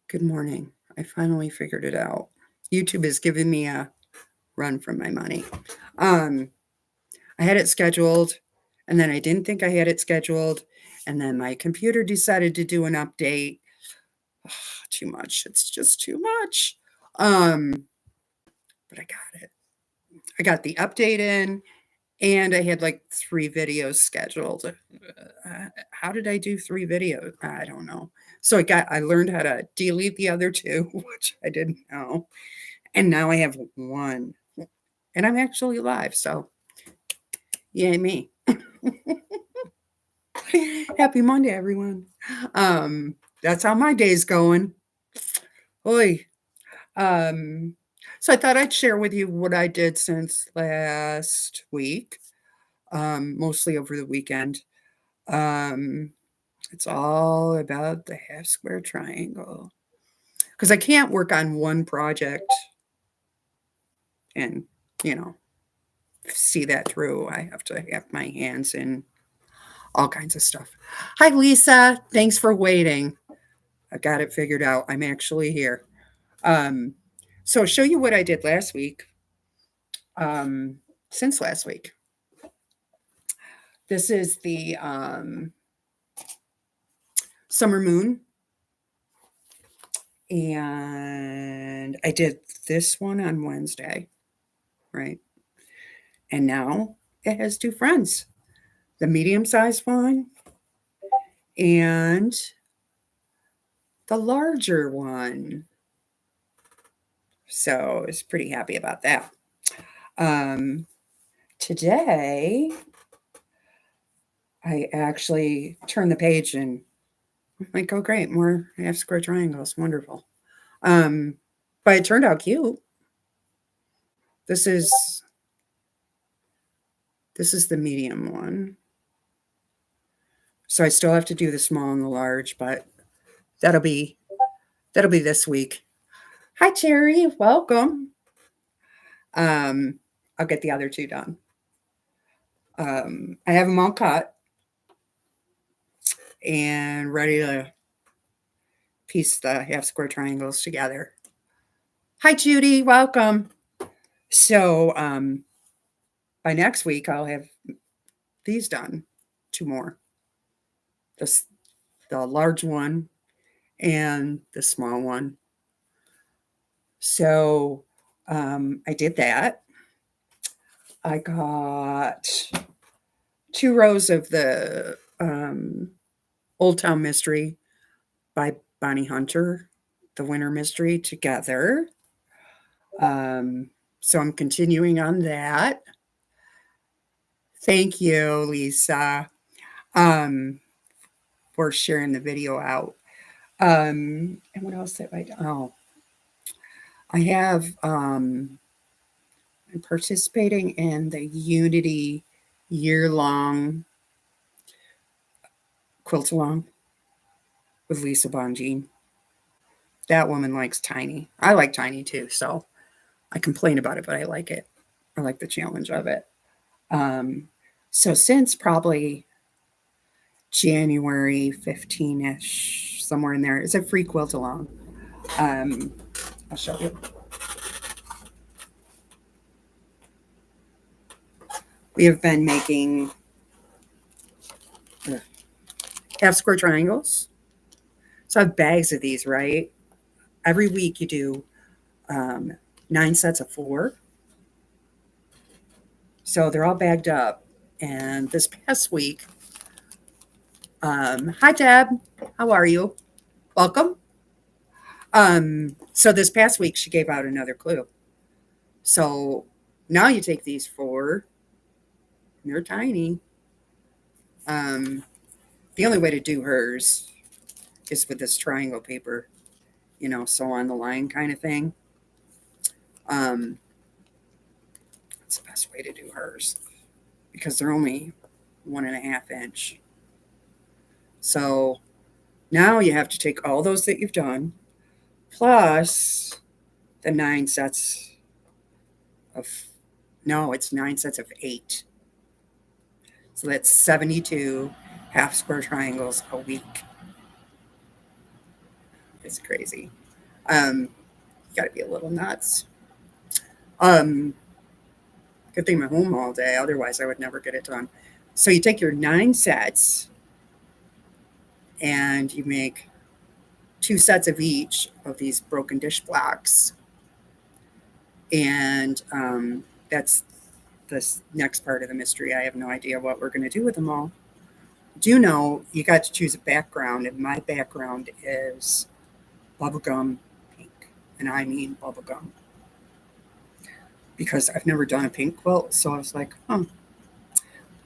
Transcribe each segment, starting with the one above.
Good morning. I finally figured it out. YouTube is giving me a run for my money. Um, I had it scheduled, and then I didn't think I had it scheduled, and then my computer decided to do an update. Too much. It's just too much. But I got it. I got the update in, and I had like 3 videos scheduled. How did I do 3 videos? I don't know. So I learned how to delete the other 2, which I didn't know. And now I have 1. And I'm actually live, so yay me. Happy Monday, everyone. That's how my day's going. Oi. Um, so I thought I'd share with you what I did since last week, mostly over the weekend. Um, it's all about the half square triangle because I can't work on one project and, you know, see that through. I have to have my hands in all kinds of stuff. Hi, Lisa. Thanks for waiting. I got it figured out. I'm actually here. Um, so, I'll show you what I did last week. Since last week, this is the summer moon, and I did this one on Wednesday, right? And now it has 2 friends, the medium sized one and the larger one. So, I was pretty happy about that. Today, I actually turned the page and I'm like, oh, great, more half square triangles. Wonderful. Um, but it turned out cute. This is this is the medium one. So I still have to do the small and the large, but that'll be this week. Hi, Cherry. Welcome. Um, I'll get the other 2 done. I have them all cut and ready to piece the half square triangles together. Hi, Judy. Welcome. So by next week, I'll have these done. 2 more. This the large one and the small one. So I did that. I got 2 rows of the Old Town Mystery by Bonnie Hunter, the Winter Mystery together. So I'm continuing on that. Thank you, Lisa, for sharing the video out. And what else have I done? Oh, I have I'm participating in the Unity year-long quilt-along with Lisa Bonjean. That woman likes tiny. I like tiny too, so I complain about it, but I like it. I like the challenge of it. Um, so since probably January 15-ish, somewhere in there, it's a free quilt-along. I'll show you. We have been making half square triangles. So I have bags of these, right? Every week you do 9 sets of 4. So they're all bagged up. And this past week, hi Deb, how are you? Welcome. So this past week she gave out another clue. So now you take these 4, and they're tiny. The only way to do hers is with this triangle paper, sew on the line kind of thing. That's the best way to do hers because they're only 1.5 inch. So now you have to take all those that you've done, plus the 9 sets of, no, it's 9 sets of 8. So that's 72 half square triangles a week. It's crazy. You got to be a little nuts. Um, Good thing I'm home all day. Otherwise, I would never get it done. So you take your 9 sets and you make 2 sets of each of these broken dish blocks. And that's this next part of the mystery. I have no idea what we're going to do with them all. Do know you got to choose a background, and my background is bubblegum pink. And I mean bubblegum. Because I've never done a pink quilt. So I was like, let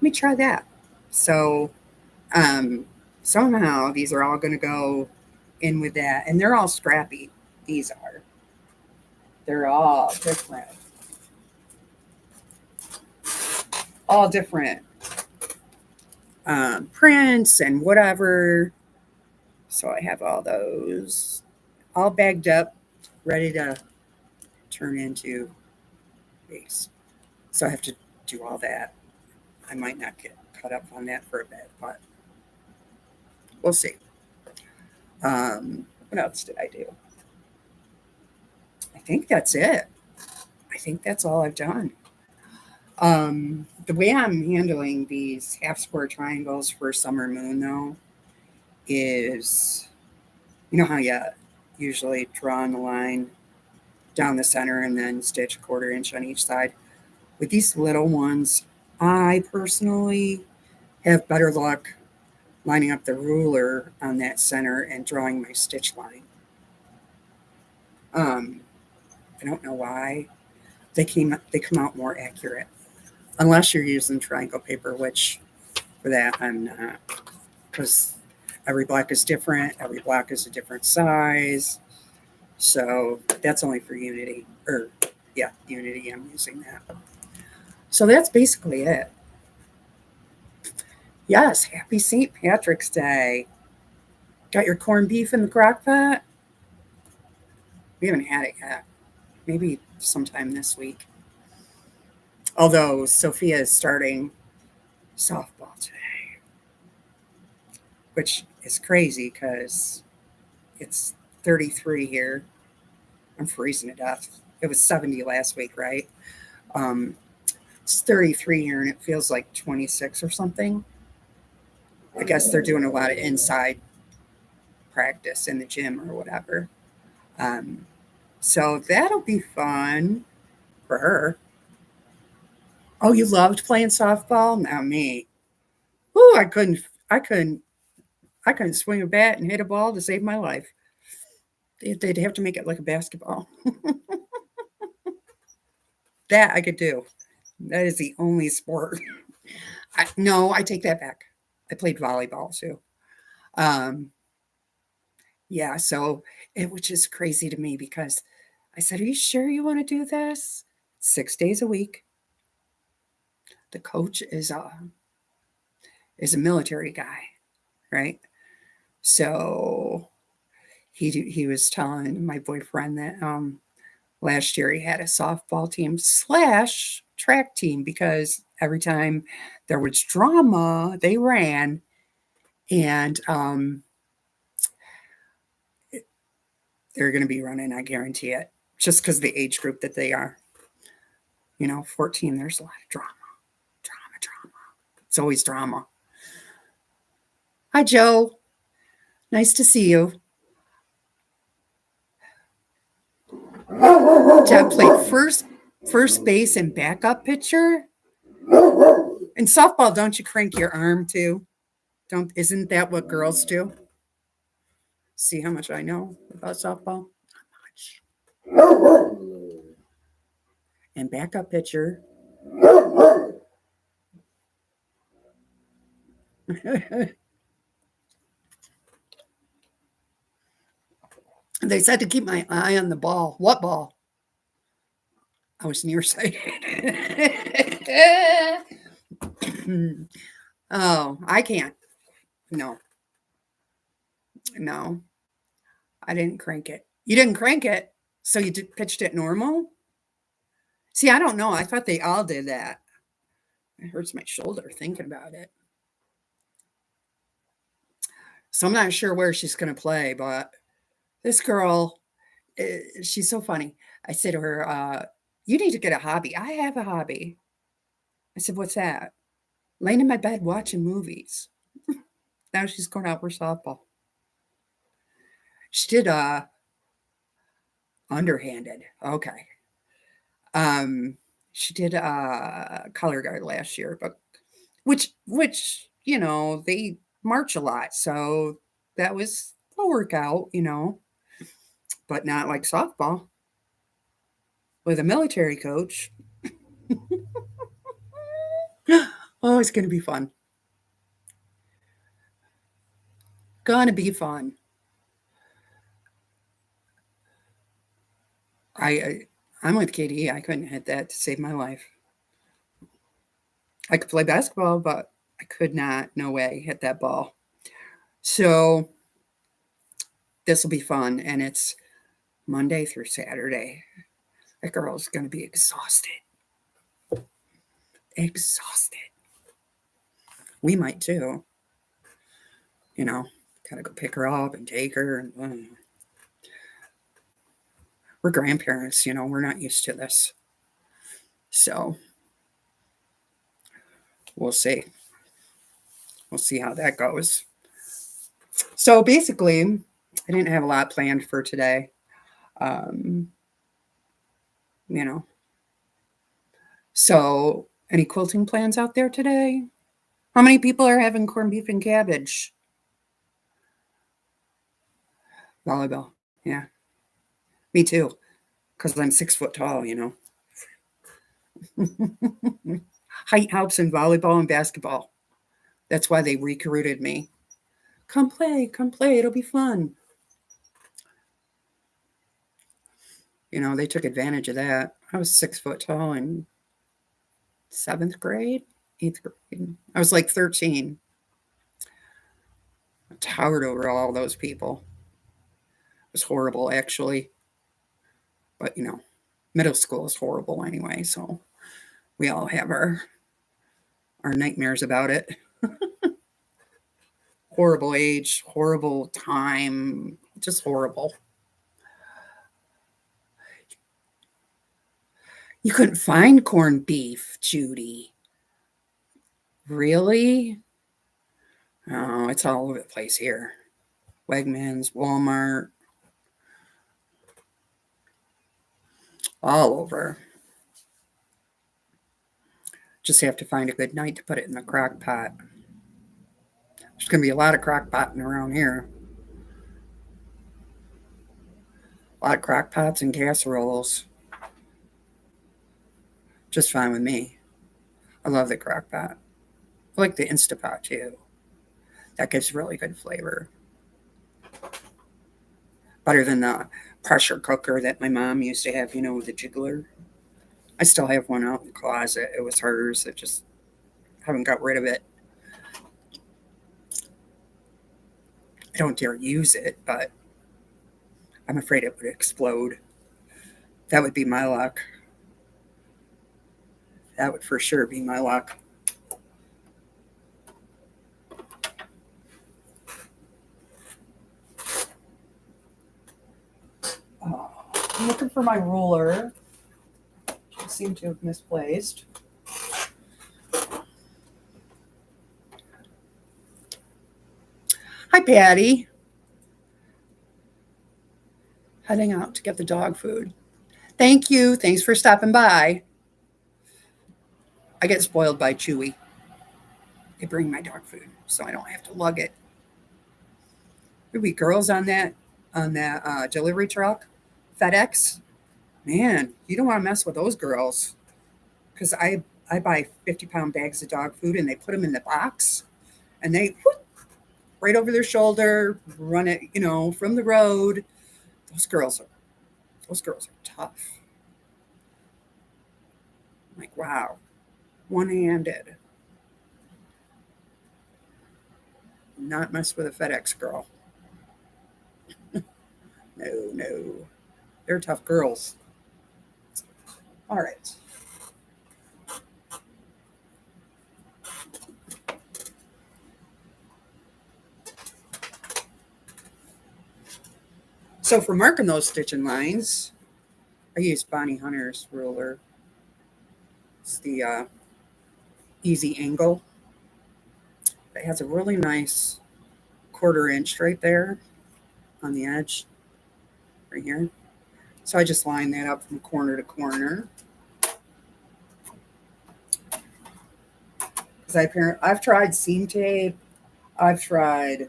me try that. So um, somehow these are all going to go in with that. And they're all scrappy. These are. They're all different. All different prints and whatever. So I have all those all bagged up, ready to turn into base. So I have to do all that. I might not get caught up on that for a bit, but we'll see. What else did I do? I think that's it. I think that's all I've done. The way I'm handling these half square triangles for summer moon, though, is you know how you usually draw on the line down the center and then stitch a 1/4 inch on each side. With these little ones, I personally have better luck lining up the ruler on that center and drawing my stitch line. Um, I don't know why they come out more accurate, unless you're using triangle paper, which for that I'm not, because every block is different. Every block is a different size. So that's only for Unity, or yeah, Unity. I'm using that. So that's basically it. Yes, happy St. Patrick's Day. Got your corned beef in the crock pot? We haven't had it yet. Maybe sometime this week. Although Sophia is starting softball today, which is crazy because it's 33 here. I'm freezing to death. It was 70 last week, right? Um, it's 33 here and it feels like 26 or something. I guess they're doing a lot of inside practice in the gym or whatever. Um, so that'll be fun for her. Oh, you loved playing softball? Not me. Ooh, I couldn't, I couldn't swing a bat and hit a ball to save my life. They'd have to make it like a basketball. That I could do. That is the only sport. No, I take that back. I played volleyball too. Um, yeah, so which is crazy to me because I said, "Are you sure you want to do this?" 6 days a week. The coach is a military guy, right? So he was telling my boyfriend that last year he had a softball team slash track team because every time there was drama, they ran, and they're going to be running. I guarantee it, just because the age group that they are. 14. There's a lot of drama, drama, drama. It's always drama. Hi, Joe. Nice to see you. Jeb played first base and backup pitcher. In softball, don't you crank your arm too? Don't Isn't that what girls do? See how much I know about softball? Not much. And backup pitcher. They said to keep my eye on the ball. What ball? I was nearsighted. Oh, I can't. No, no, I didn't crank it. You didn't crank it, so you pitched it normal? See, I don't know. I thought they all did that. It hurts my shoulder thinking about it. So I'm not sure where she's going to play, but This girl, she's so funny. I said to her, "You need to get a hobby." "I have a hobby." I said, "What's that?" "Laying in my bed watching movies." Now she's going out for softball. She did, underhanded. Okay. Um, she did, color guard last year, but which, they march a lot, so that was a workout, but not like softball with a military coach. Oh, it's gonna be fun. Gonna be fun. I I'm with Katie. I couldn't hit that to save my life. I could play basketball, but I could not, no way, hit that ball. So this will be fun, and it's Monday through Saturday. That girl's gonna be exhausted. Exhausted. We might too. You know, gotta go pick her up and take her, and we're grandparents. We're not used to this, so we'll see. We'll see how that goes. So basically, I didn't have a lot planned for today. Um, you know, so any quilting plans out there today? How many people are having corned beef and cabbage? Volleyball. Yeah, me too. Because I'm 6 foot tall. Height helps in volleyball and basketball. That's why they recruited me. Come play, it'll be fun. They took advantage of that. I was 6 foot tall in seventh grade, eighth grade. I was like 13. I towered over all those people. It was horrible, actually. But, middle school is horrible anyway. So we all have our nightmares about it. Horrible age, horrible time, just horrible. You couldn't find corned beef, Judy. Really? Oh, it's all over the place here. Wegmans, Walmart, all over. Just have to find a good night to put it in the crock pot. There's going to be a lot of crock potting around here. A lot of crock pots and casseroles. Just fine with me. I love the crock pot. I like the Instapot too. That gives really good flavor. Better than the pressure cooker that my mom used to have, with the jiggler. I still have one out in the closet. It was hers. I just haven't got rid of it. I don't dare use it, but I'm afraid it would explode. That would be my luck. That would for sure be my luck. I'm looking for my ruler. I seem to have misplaced. Hi, Patty. Heading out to get the dog food. Thank you. Thanks for stopping by. I get spoiled by Chewy. They bring my dog food, so I don't have to lug it. There'd be girls on that delivery truck, FedEx. Man, you don't want to mess with those girls because I buy 50-pound bags of dog food and they put them in the box and they whoop, right over their shoulder, run it, from the road. Those girls are those girls are tough. I'm like, wow, one-handed. Not mess with a FedEx girl. No, no. They're tough girls. All right. So for marking those stitching lines, I use Bonnie Hunter's ruler. It's the easy angle. It has a really nice 1/4 inch right there on the edge, right here. So I just line that up from corner to corner. Because I've tried seam tape, I've tried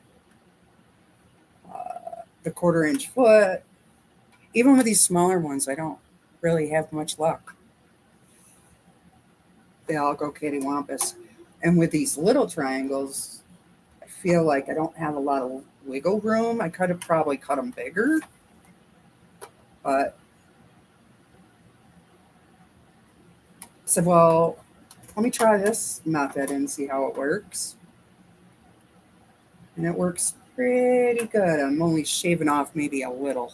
the 1/4 inch foot. Even with these smaller ones, I don't really have much luck. They all go cattywampus. And with these little triangles, I feel like I don't have a lot of wiggle room. I could have probably cut them bigger, but I said, well, let me try this method and see how it works. And it works pretty good. I'm only shaving off maybe a little,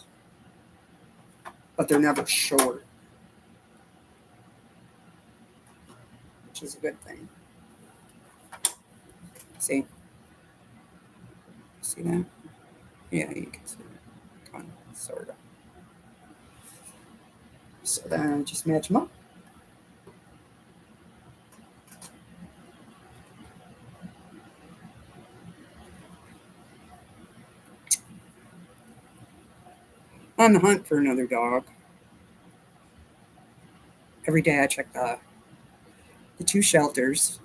but they're never short, which is a good thing. See? See that? Yeah, you can see it. Kind of, sort of. So then just match them up. On the hunt for another dog. Every day I check the 2 shelters,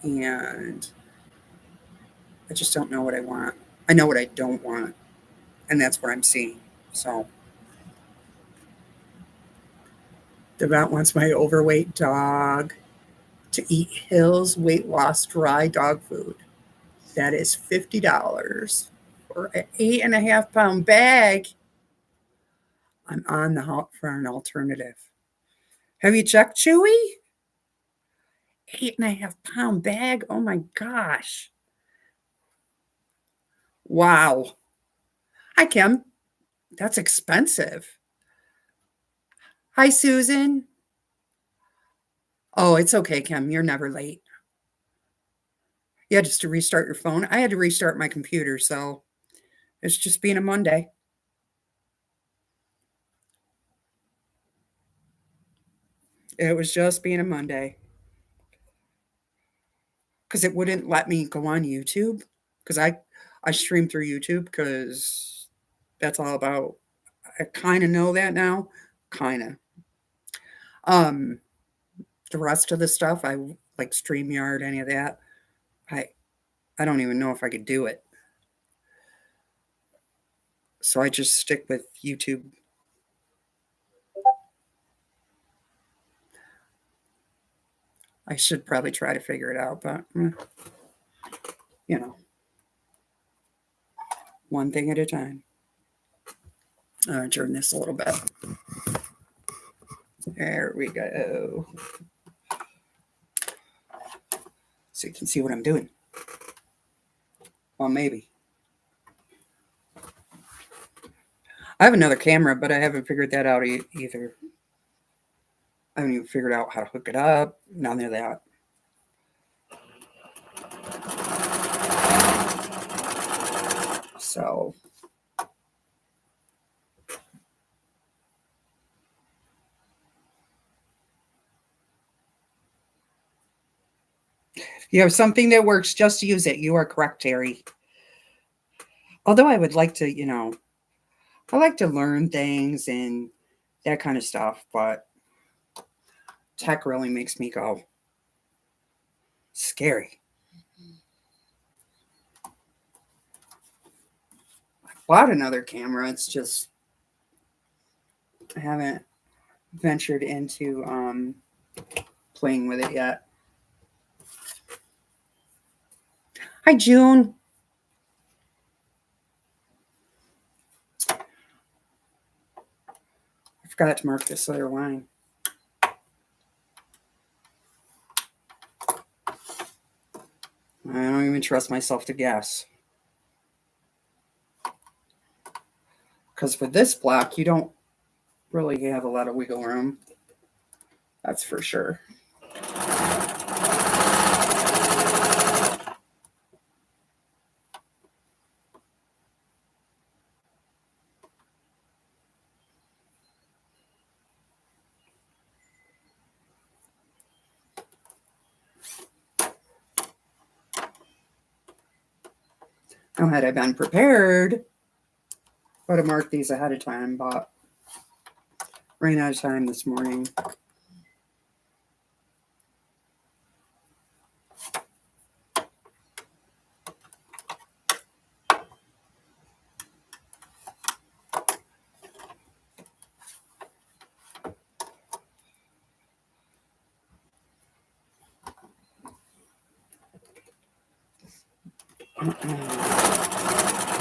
and I just don't know what I want. I know what I don't want, and that's what I'm seeing. So the vet wants my overweight dog to eat Hill's weight loss dry dog food. That is $50 for an 8.5 pound bag. I'm on the hunt for an alternative. Have you checked Chewy? 8.5 pound bag? Oh my gosh. Wow. Hi, Kim. That's expensive. Hi, Susan. Oh, it's okay, Kim. You're never late. Yeah, just to restart your phone. I had to restart my computer, so it's just being a Monday. It was just being a Monday. Because it wouldn't let me go on YouTube. Because I stream through YouTube because that's all about. I kind of know that now. Kind of. Um, the rest of the stuff, I like StreamYard, any of that. I I don't even know if I could do it. So I just stick with YouTube. I should probably try to figure it out, but you know, one thing at a time. Turn this a little bit. There we go. So you can see what I'm doing. Well, maybe. I have another camera, but I haven't figured that out either. I haven't even figured out how to hook it up. None of that. So you have something that works, just use it. You are correct, Terry. Although I would like to, I like to learn things and that kind of stuff, but tech really makes me go scary. I bought another camera. It's just I haven't ventured into playing with it yet. Hi, June. I forgot to mark this other line. I don't even trust myself to guess. Because for this block, you don't really have a lot of wiggle room. That's for sure. Now, had I been prepared, I would have marked these ahead of time, but ran out of time this morning.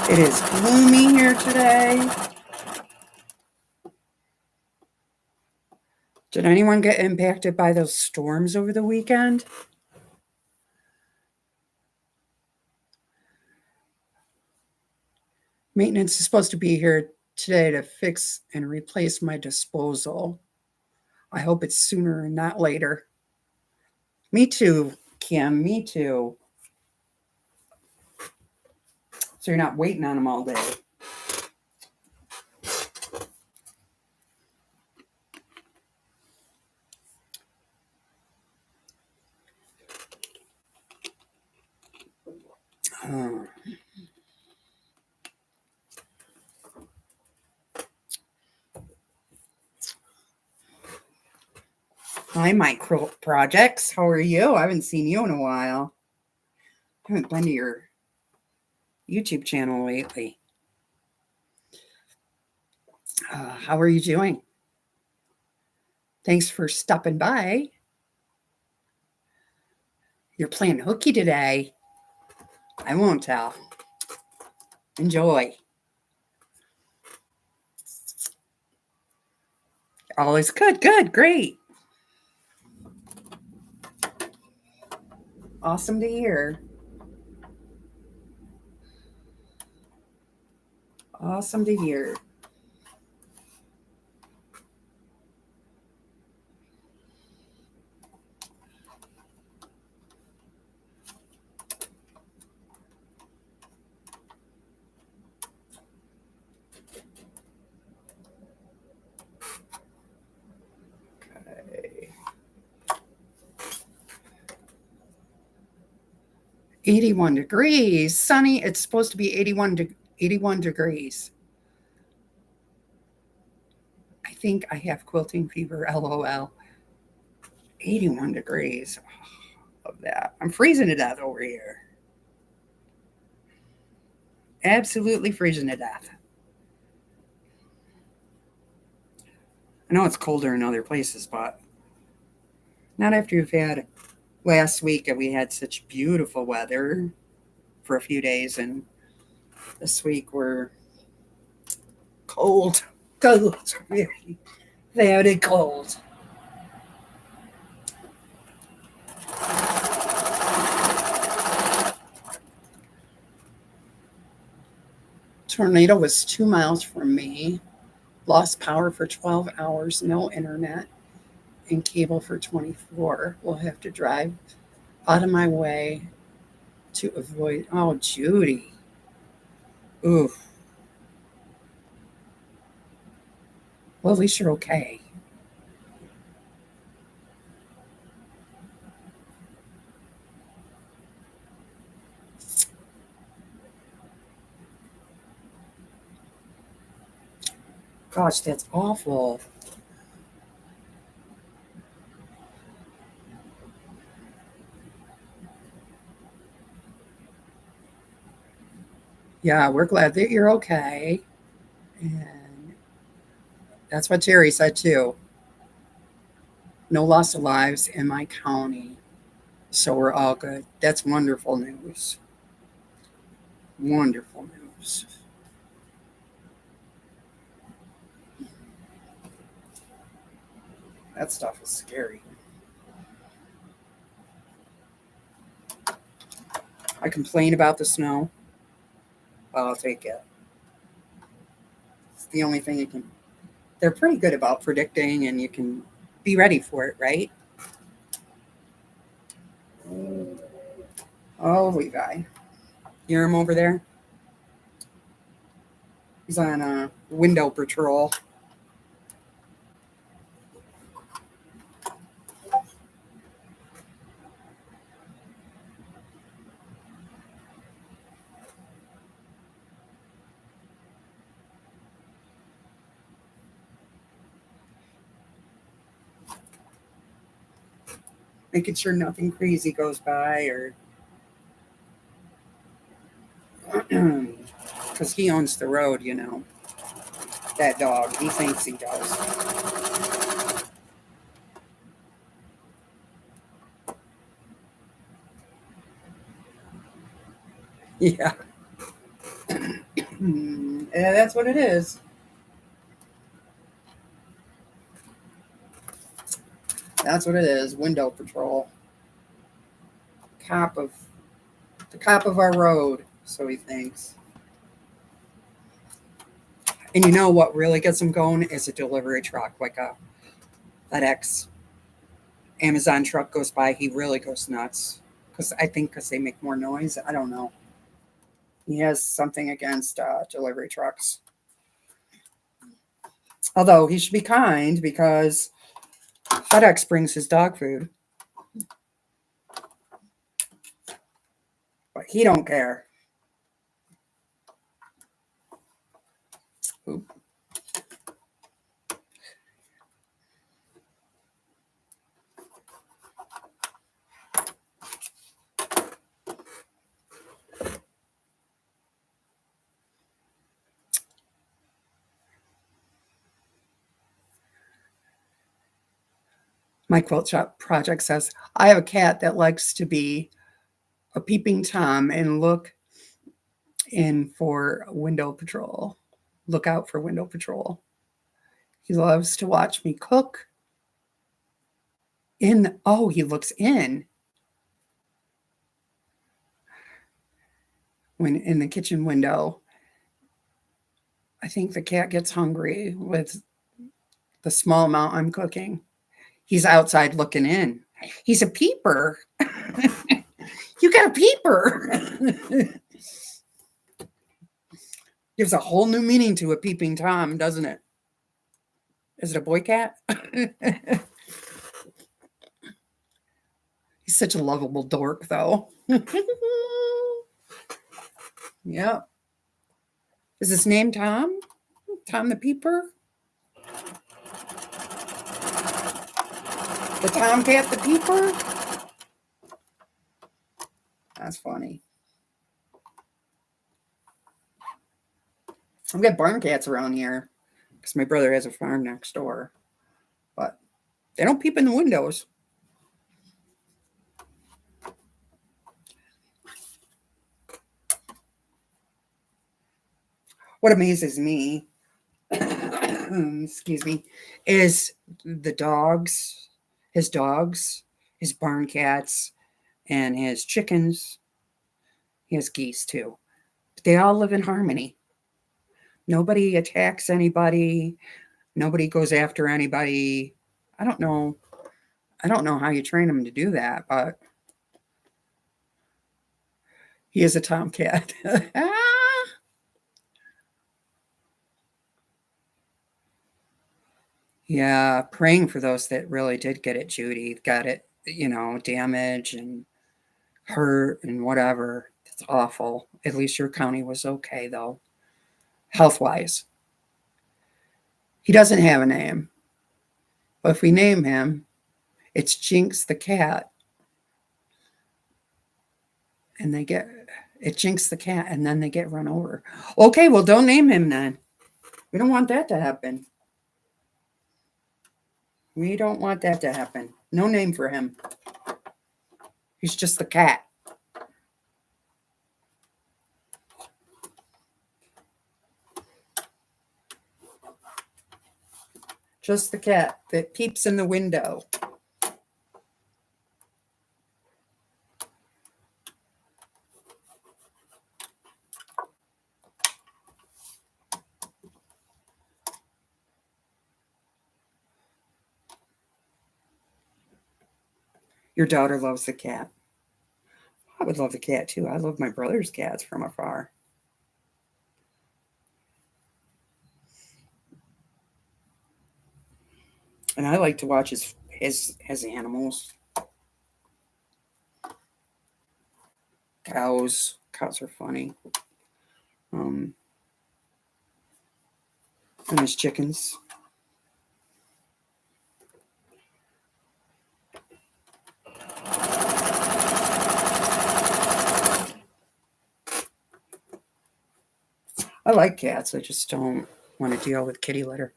It is gloomy here today. Did anyone get impacted by those storms over the weekend? Maintenance is supposed to be here today to fix and replace my disposal. I hope it's sooner and not later. Me too, Kim. Me too. So you're not waiting on them all day. Hi, Micro Projects. How are you? I haven't seen you in a while. I haven't been to your YouTube channel lately. How are you doing? Thanks for stopping by. You're playing hooky today. I won't tell. Enjoy. Always good, good, great. Awesome to hear. Awesome to hear. Okay. 81 degrees. Sunny. It's supposed to be 81 degrees. I think I have quilting fever, LOL. 81 degrees. Oh, love that. I'm freezing to death over here. Absolutely freezing to death. I know it's colder in other places, but not after you've had last week and we had such beautiful weather for a few days, and this week we're cold. Cold. Very, very cold. Tornado was 2 miles from me. Lost power for 12 hours, no internet, and cable for 24. We'll have to drive out of my way to avoid. Oh, Judy. Oof. Well, at least you're okay. Gosh, that's awful. Yeah, we're glad that you're okay. And that's what Jerry said too. No loss of lives in my county. So we're all good. That's wonderful news. Wonderful news. That stuff is scary. I complain about the snow. Well, I'll take it. It's the only thing you can. They're pretty good about predicting, and you can be ready for it, right? Oh, Levi. You hear him over there? He's on a window patrol. making sure nothing crazy goes by, or because he owns the road, that dog. He thinks he does. Yeah. Yeah, that's what it is. That's what it is. Window patrol. Cop of the cop of our road, so he thinks. And you know what really gets him going is a delivery truck, like a FedEx, Amazon truck goes by. He really goes nuts because I think because they make more noise. I don't know. He has something against delivery trucks. Although he should be kind because FedEx brings his dog food, but he don't care. Oop. My quilt shop project says I have a cat that likes to be a peeping tom and look in for window patrol. Look out for window patrol. He loves to watch me cook. He looks in when in the kitchen window. I think the cat gets hungry with the small amount I'm cooking. He's outside looking in. He's a peeper. You got a peeper. Gives a whole new meaning to a peeping Tom, doesn't it? Is it a boy cat? He's such a lovable dork, though. Yep. Is his name Tom? Tom the Peeper? The Tomcat the Peeper? That's funny. I've got barn cats around here because my brother has a farm next door, but they don't peep in the windows. What amazes me, excuse me, is the dogs, his barn cats, and his chickens. He has geese too. But they all live in harmony. Nobody attacks anybody. Nobody goes after anybody. I don't know. I don't know how you train him to do that, but he is a tomcat. Yeah, praying for those that really did get it, Judy. Got it, damage and hurt and whatever. It's awful. At least your county was okay, though, health wise. He doesn't have a name, but if we name him, it's Jinx the cat, and it Jinx the cat, and then they get run over. Okay, well, don't name him then. We don't want that to happen. We don't want that to happen. No name for him. He's just the cat. Just the cat that peeps in the window. Your daughter loves the cat. I would love the cat too. I love my brother's cats from afar. And I like to watch his animals. Cows. Cows are funny. Um, and his chickens. like cats. I just don't want to deal with kitty litter.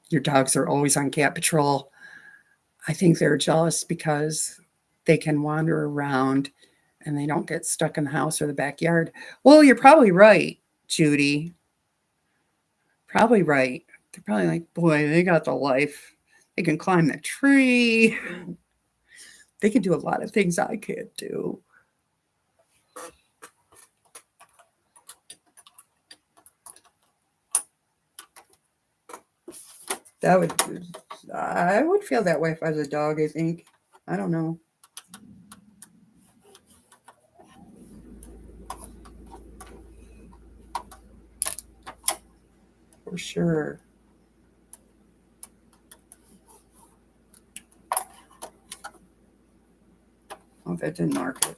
Your dogs are always on cat patrol. I think they're jealous because they can wander around and they don't get stuck in the house or the backyard. Well, you're probably right, Judy. Probably right. They're probably like, boy, they got the life. They can climb the tree. They can do a lot of things I can't do. That would, I would feel that way if I was a dog, I think. I don't know. For sure. Oh, that didn't mark it.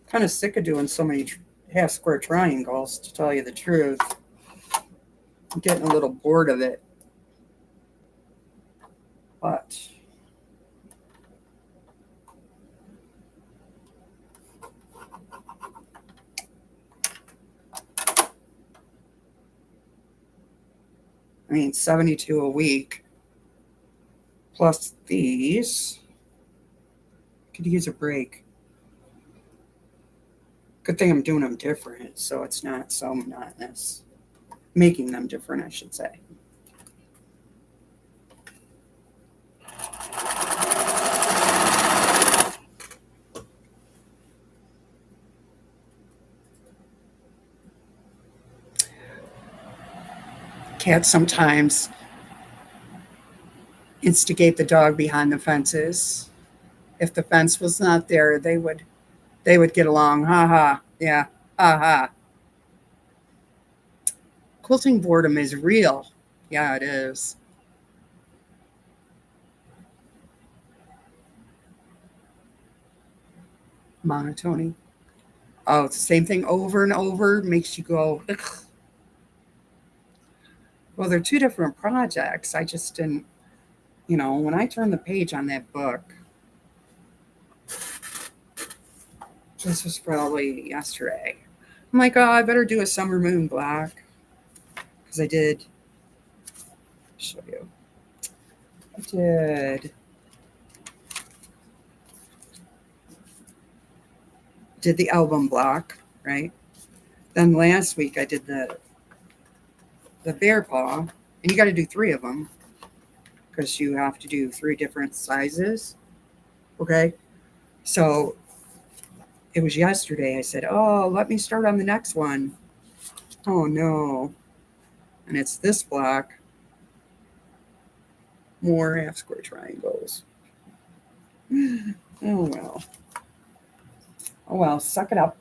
Kind of sick of doing so many half square triangles, to tell you the truth. I'm getting a little bored of it. But I mean, 72 a week plus these. Could use a break. Good thing I'm doing them different, so it's not so monotonous. Making them different, I should say. Cats sometimes instigate the dog behind the fences. If the fence was not there, they would get along. Ha ha. Yeah. Ha ha. Quilting boredom is real. Yeah, it is. Monotony. Oh, it's the same thing over and over. Makes you go, ugh. Well, they're two different projects. I just didn't, when I turned the page on that book, this was probably yesterday. I'm like, oh, I better do a summer moon black. Because I did, show you. I did the album block, right? Then last week I did the bear paw, and you got to do 3 of them because you have to do 3 different sizes. Okay, so it was yesterday. I said, "Oh, let me start on the next one." Oh no, and it's this block. More half square triangles. Oh well. Oh well. Suck it up.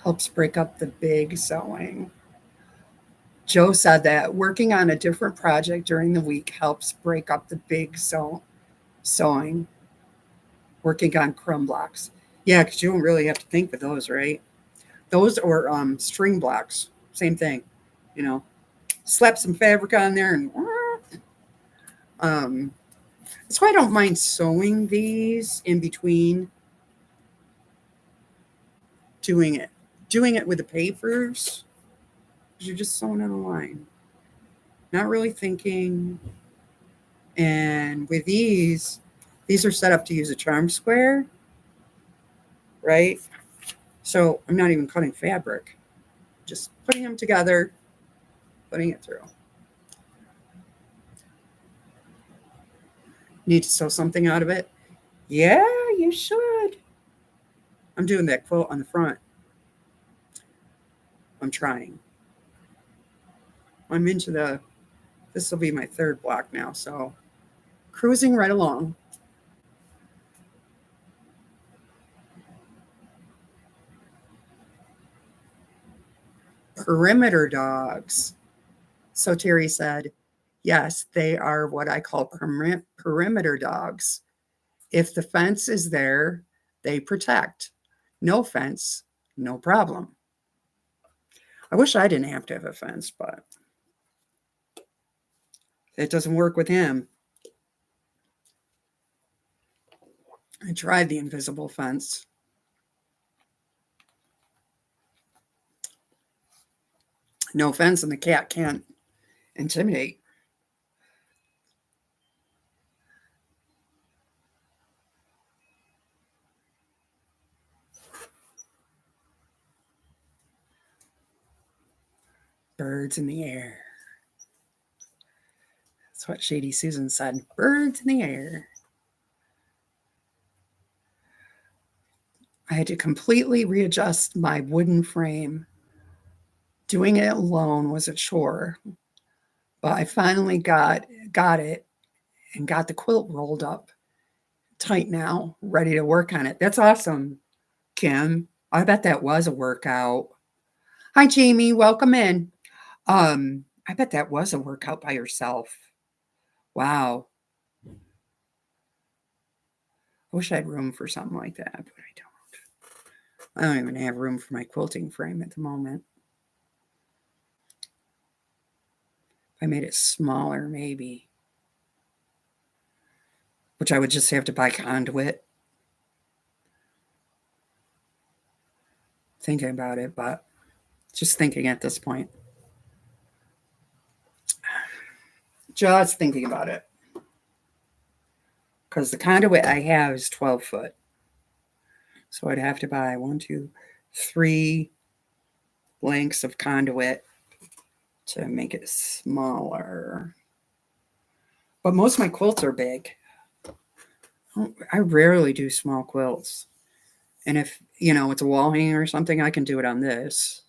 Helps break up the big sewing. Joe said that working on a different project during the week helps break up the big sewing. Working on crumb blocks. Yeah, because you don't really have to think with those, right? Those or string blocks, same thing. You know, slap some fabric on there and um, that's why I don't mind sewing these in between doing it. Doing it with the papers, because you're just sewing on a line, not really thinking. And with these are set up to use a charm square, right? So I'm not even cutting fabric, just putting them together, putting it through. Need to sew something out of it? Yeah, you should. I'm doing that quote on the front. I'm trying. I'm into this will be my 3rd block now, so cruising right along. Perimeter dogs. So Terry said, yes, they are what I call perimeter dogs. If the fence is there, they protect. No fence, no problem. I wish I didn't have to have a fence, but it doesn't work with him. I tried the invisible fence. No fence, and the cat can't intimidate. Birds in the air. That's what Shady Susan said. Birds in the air. I had to completely readjust my wooden frame. Doing it alone was a chore, but I finally got it and got the quilt rolled up tight now, ready to work on it. That's awesome, Kim. I bet that was a workout. Hi, Jamie. Welcome in. I bet that was a workout by yourself. Wow. I wish I had room for something like that, but I don't. I don't even have room for my quilting frame at the moment. If I made it smaller, maybe. Which I would just have to buy conduit. Thinking about it, but just thinking at this point. Just thinking about it. Because the conduit I have is 12 foot. So I'd have to buy 1, 2, 3 lengths of conduit to make it smaller. But most of my quilts are big. I rarely do small quilts. And if, it's a wall hanger or something, I can do it on this.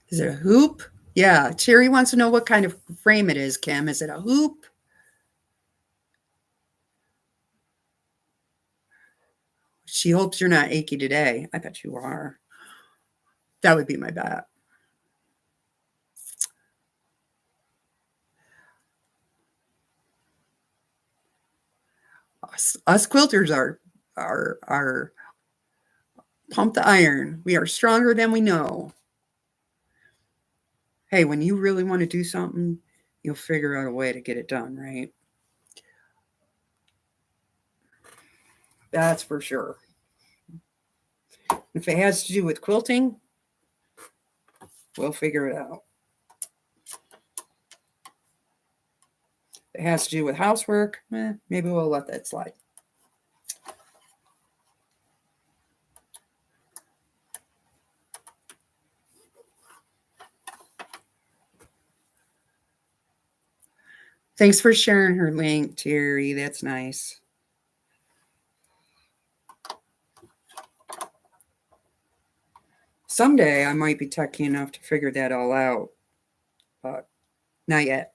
Is it a hoop? Yeah, Terry wants to know what kind of frame it is, Kim. Is it a hoop? She hopes you're not achy today. I bet you are. That would be my bet. Us quilters are pump the iron. We are stronger than we know. Hey, when you really want to do something, you'll figure out a way to get it done, right? That's for sure. If it has to do with quilting, we'll figure it out. If it has to do with housework, maybe we'll let that slide. Thanks for sharing her link, Terry. That's nice. Someday I might be techy enough to figure that all out, but not yet.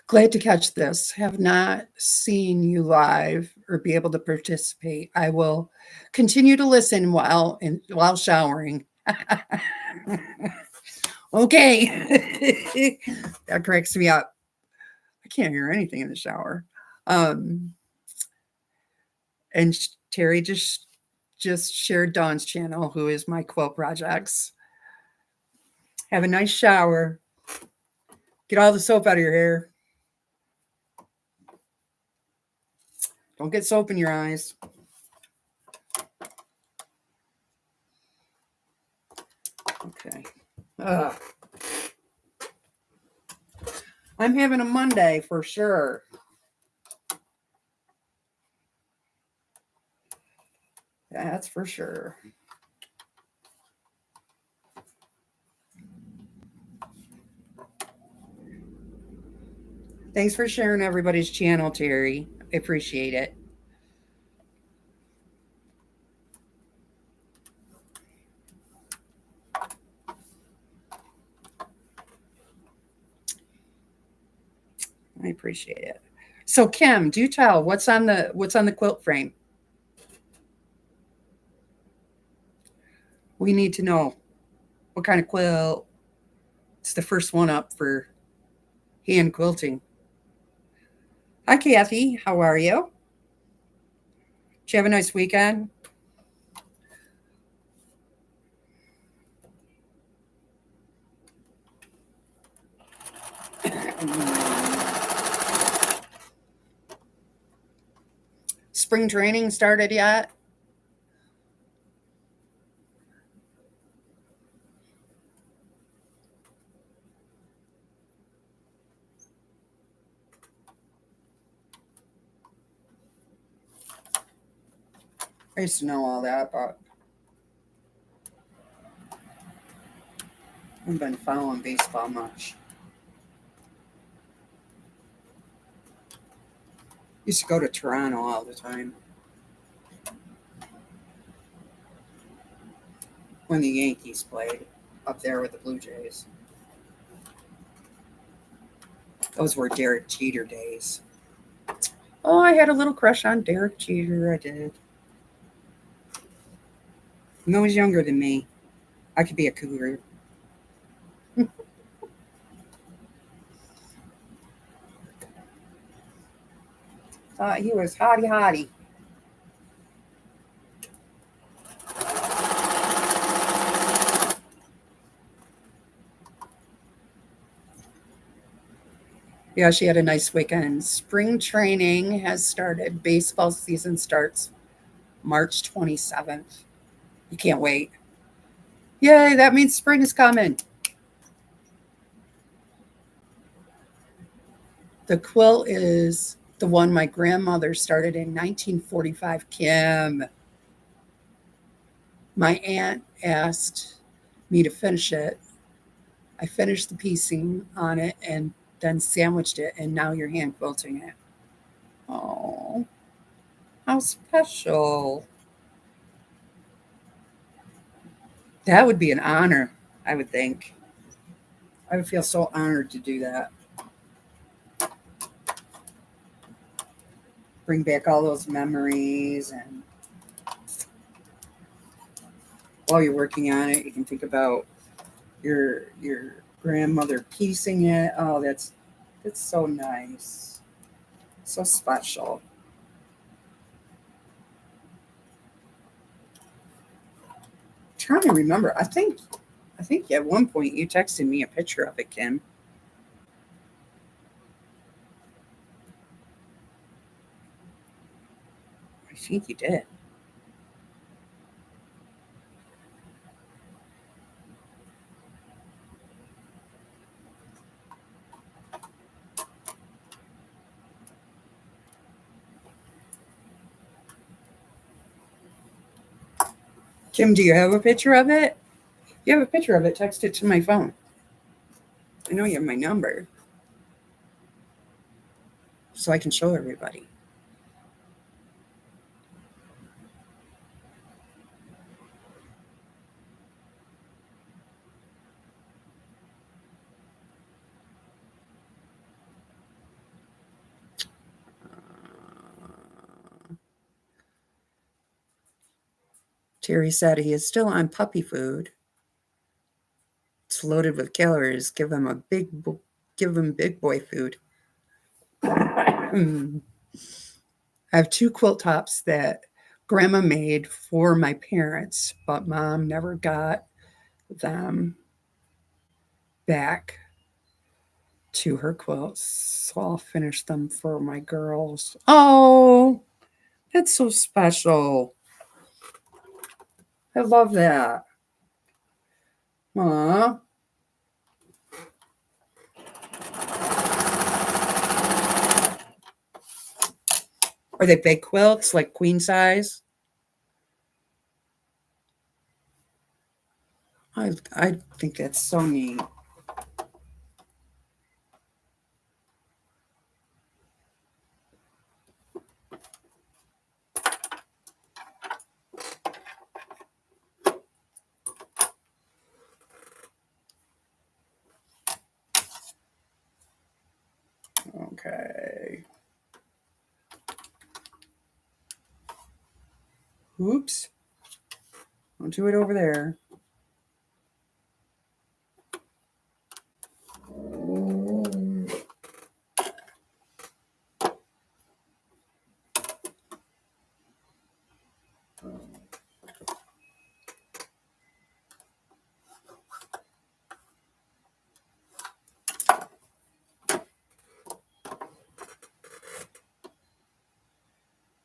Glad to catch this. Have not seen you live or be able to participate. I will continue to listen while showering. Okay. That cracks me up. I can't hear anything in the shower. And Terry just shared Dawn's channel, who is my quilt projects. Have a nice shower. Get all the soap out of your hair. Don't get soap in your eyes. Okay. I'm having a Monday for sure. That's for sure. Thanks for sharing everybody's channel, Terry. I appreciate it. I appreciate it. So Kim, do tell what's on the quilt frame? We need to know what kind of quilt. It's the first one up for hand quilting. Hi Kathy, how are you? Did you have a nice weekend? Spring training started yet? I used to know all that, but I haven't been following baseball much. Used to go to Toronto all the time when the Yankees played up there with the Blue Jays. Those were Derek Jeter days. Oh, I had a little crush on Derek Jeter. I did. No, he's younger than me. I could be a cougar. Thought he was hottie hottie. Yeah, she had a nice weekend. Spring training has started. Baseball season starts March 27th. You can't wait. Yay, that means spring is coming. The quilt is the one my grandmother started in 1945. Kim, my aunt asked me to finish it. I finished the piecing on it and then sandwiched it, and now you're hand quilting it. Oh, how special. That would be an honor, I would think. I would feel so honored to do that. Bring back all those memories, and while you're working on it, you can think about your grandmother piecing it. Oh, that's so nice. So special. Trying to remember. I think at one point you texted me a picture of it, Kim. I think you did. Kim, do you have a picture of it? If you have a picture of it, text it to my phone. I know you have my number, so I can show everybody. Terry said he is still on puppy food. It's loaded with calories. Give him big boy food. I have two quilt tops that grandma made for my parents, but mom never got them back to her quilts. So I'll finish them for my girls. Oh, that's so special. I love that. Aw. Are they big quilts, like queen size? I think that's so neat. Okay. Oops. Don't do it over there.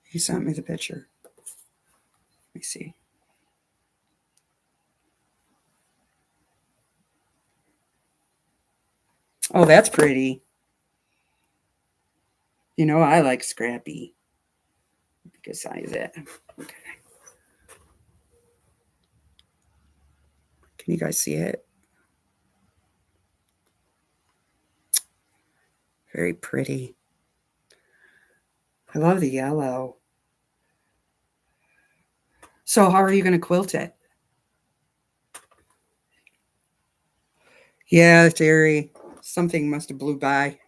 He sent me the picture. Let me see. Oh, that's pretty. You know, I like Scrappy. Good size it. Okay. Can you guys see it? Very pretty. I love the yellow. So how are you going to quilt it? Yeah, Jerry. Something must have blew by.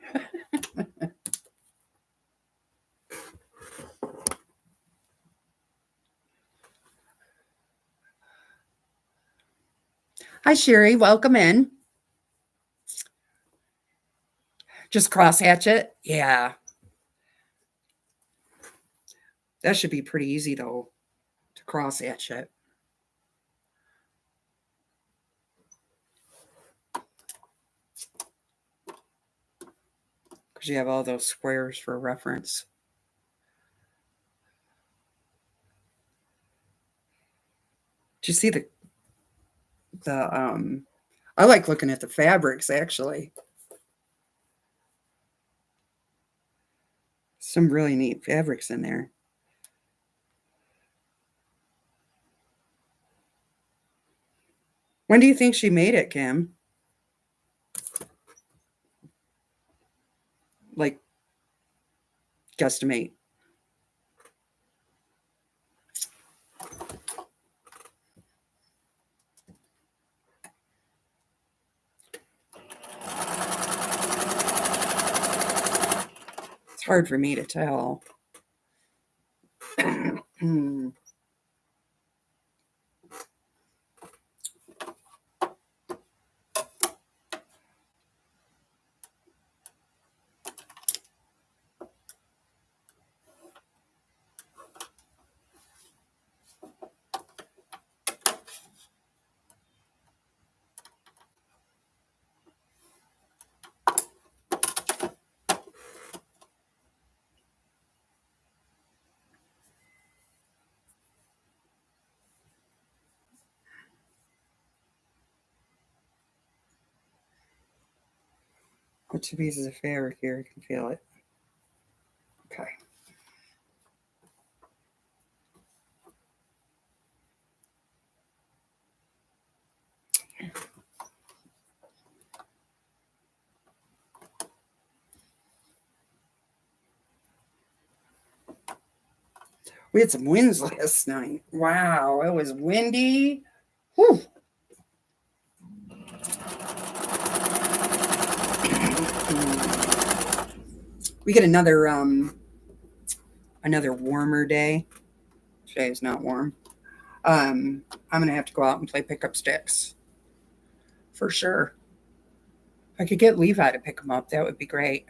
Hi, Sherry. Welcome in. Just cross hatch it? Yeah. That should be pretty easy, though, to cross hatch it. Because you have all those squares for reference. Do you see the I like looking at the fabrics, actually. Some really neat fabrics in there. When do you think she made it, Kim? Like, guesstimate. It's hard for me to tell. Put 2 pieces of fabric here. You can feel it. Okay. We had some winds last night. Wow, it was windy. Whew. We get another warmer day. Today is not warm. I'm gonna have to go out and play pickup sticks for sure. If I could get Levi to pick them up, that would be great.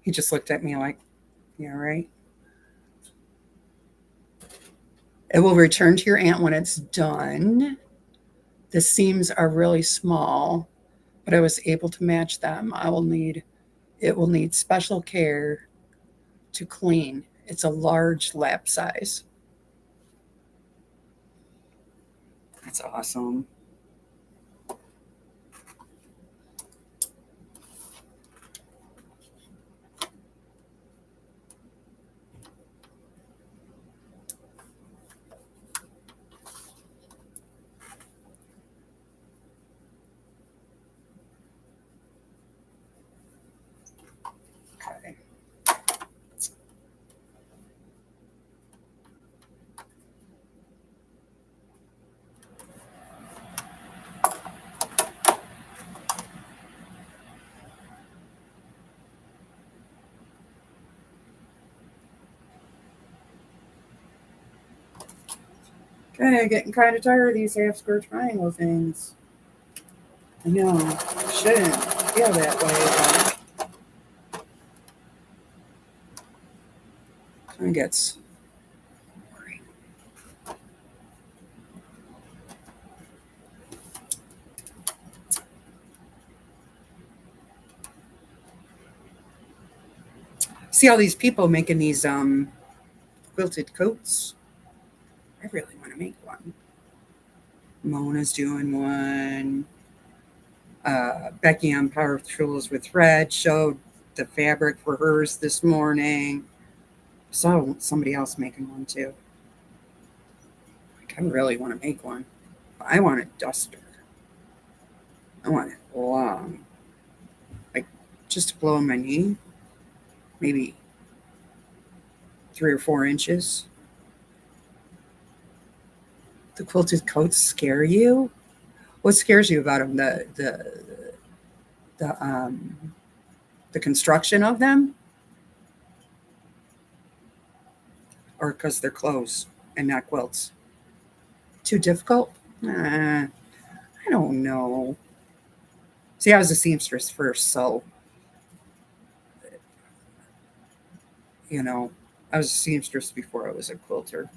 He just looked at me like, yeah, right. It will return to your aunt when it's done. The seams are really small, but I was able to match them. It will need special care to clean. It's a large lap size. That's awesome. Okay. Getting kind of tired of these half square triangle things. I know, shouldn't feel that way, but kind of gets. See all these people making these quilted coats. I really want to make one. Mona's doing one. Becky on Power Tools with Thread showed the fabric for hers this morning. Saw somebody else making one too. I really want to make one. I want a duster. I want it long, like just below my knee, maybe 3 or 4 inches. The quilted coats scare you? What scares you about them? The the construction of them, or because they're clothes and not quilts? Too difficult? I don't know. See, I was a seamstress first, so you know, I was a seamstress before I was a quilter.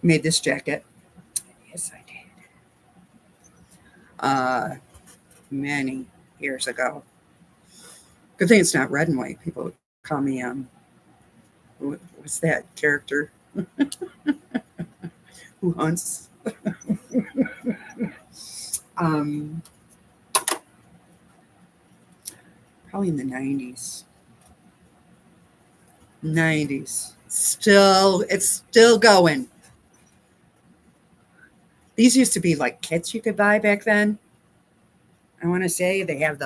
Made this jacket. Yes, I did. Many years ago. Good thing it's not red and white. People call me what's that character who hunts? um, Probably in the 90s. 90s. It's still going. These used to be like kits you could buy back then. I want to say they have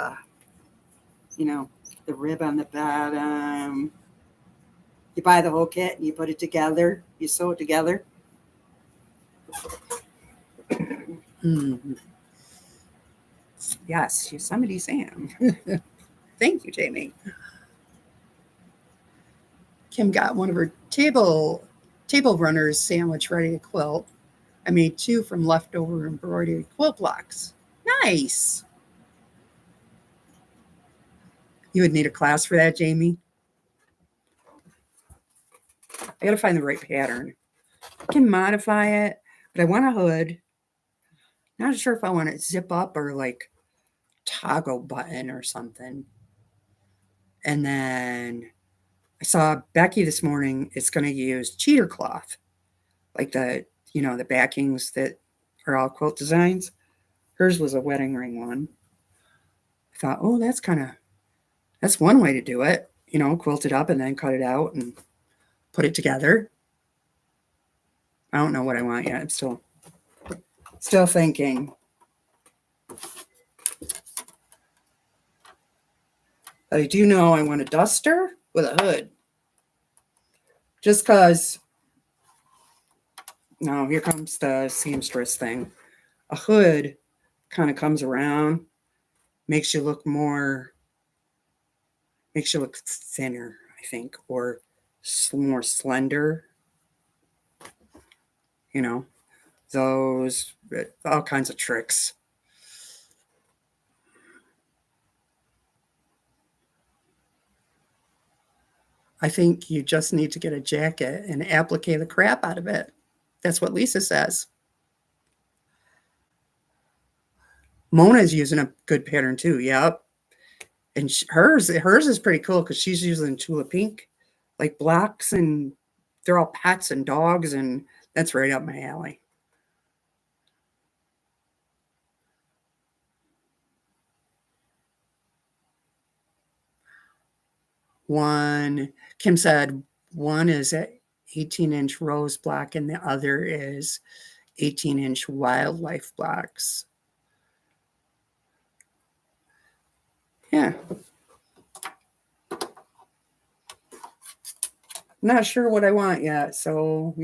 you know, the rib on the bottom. You buy the whole kit and you put it together. You sew it together. Mm. Yes, Yosemite Sam. Thank you, Jamie. Kim got one of her table runners sandwich ready to quilt. I made 2 from leftover embroidered quilt blocks. Nice. You would need a class for that, Jamie. I got to find the right pattern. I can modify it, but I want a hood. Not sure if I want it zip up or like toggle button or something. And then I saw Becky this morning is going to use cheater cloth, like the backings that are all quilt designs. Hers was a wedding ring one. I thought, oh, that's one way to do it. Quilt it up and then cut it out and put it together. I don't know what I want yet. I'm still thinking. I do know I want a duster with a hood. Just because, no, here comes the seamstress thing. A hood kind of comes around, makes you look thinner, I think, or more slender. You know, those, all kinds of tricks. I think you just need to get a jacket and applique the crap out of it. That's what Lisa says. Mona's using a good pattern too. Yep. And hers is pretty cool because she's using Tula Pink, like blocks, and they're all pets and dogs, and that's right up my alley. Kim said one is a 18-inch rose block and the other is 18-inch wildlife blocks. Yeah. Not sure what I want yet, so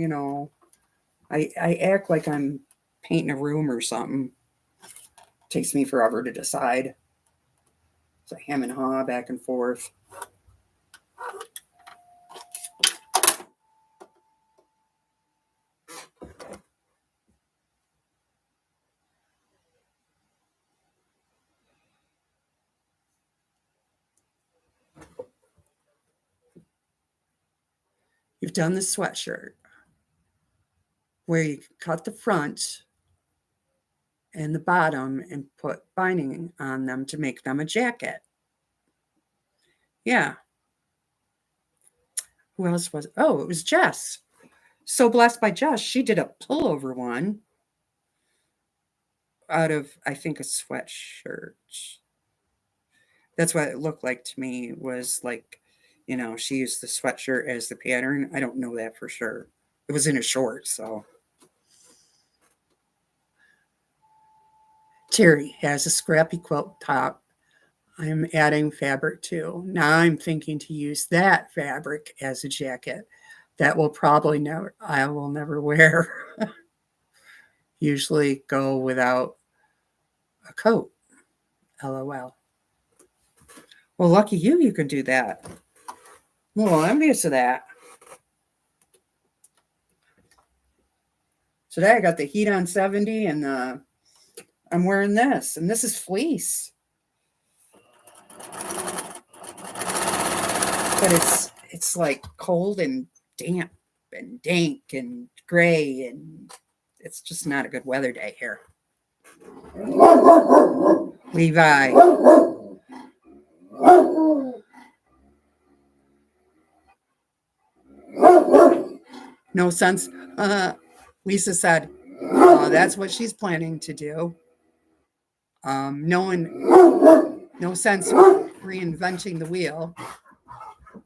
I act like I'm painting a room or something. Takes me forever to decide. It's a hem and haw back and forth. You've done the sweatshirt where you cut the front and the bottom and put binding on them to make them a jacket. Yeah. Who else was? Oh, it was Jess. So Blessed by Jess. She did a pullover one out of, I think, a sweatshirt. That's what it looked like to me, was like, she used the sweatshirt as the pattern. I don't know that for sure. It was in a short, so. Terry has a scrappy quilt top I'm adding fabric to. Now I'm thinking to use that fabric as a jacket. That I will never wear. Usually go without a coat. LOL. Well, lucky you can do that. Well, I'm used to that. Today I got the heat on 70 and I'm wearing this, and this is fleece. But it's like cold and damp and dank and gray, and it's just not a good weather day here. Levi. No sense. Lisa said, that's what she's planning to do. No sense reinventing the wheel.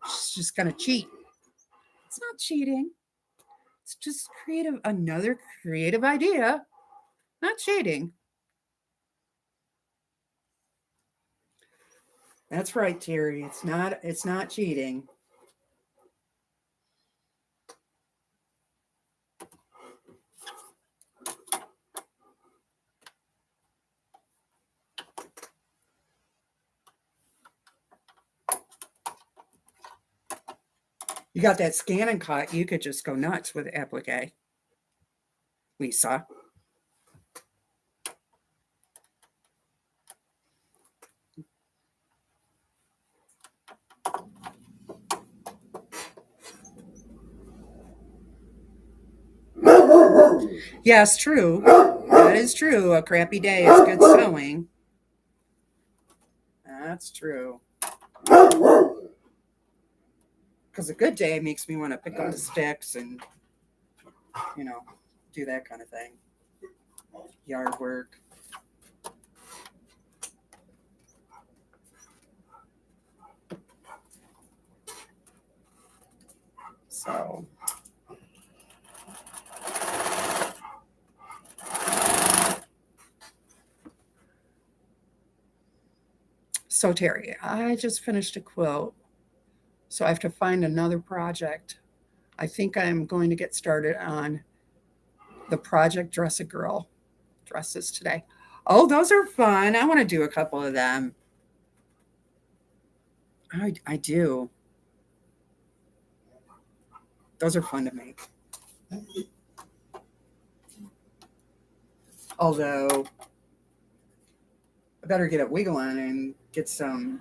She's just going to cheat. It's not cheating. It's just another creative idea. Not cheating. That's right, Terry. It's not cheating. You got that scan and cut. You could just go nuts with applique. Lisa. Yes, true. That is true. A crappy day is good sewing. That's true. Because a good day makes me want to pick up the sticks and, do that kind of thing. Yard work. So. So, Terry, I just finished a quilt. So I have to find another project. I think I'm going to get started on the Project Dress a Girl dresses today. Oh, those are fun. I want to do a couple of them. I do. Those are fun to make. Although, I better get a wiggle on and get some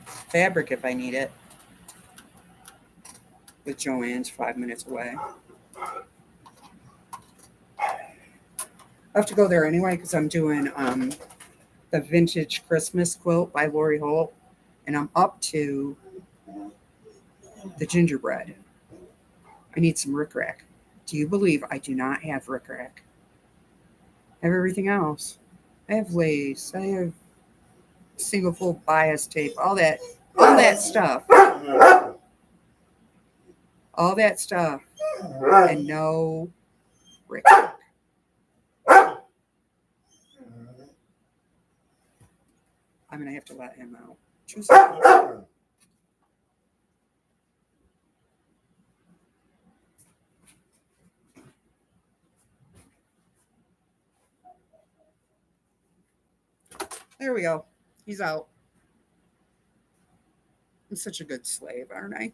fabric if I need it. With Joann's 5 minutes away. I have to go there anyway because I'm doing the Vintage Christmas quilt by Lori Holt, and I'm up to the gingerbread. I need some rickrack. Do you believe I do not have rickrack? I have everything else. I have lace. I have single fold bias tape. All that stuff. All that stuff. And no rickrack. I'm going to have to let him out. 2 seconds. There we go. He's out. I'm such a good slave, aren't I?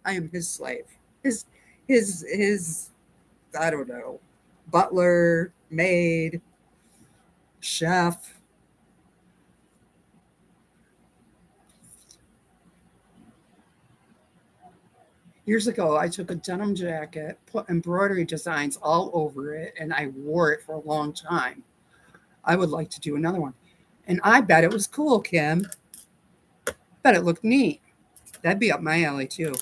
I am his slave. His I don't know, butler, maid, chef. Years ago, I took a denim jacket, put embroidery designs all over it, and I wore it for a long time. I would like to do another one. And I bet it was cool, Kim. Bet it looked neat. That'd be up my alley too.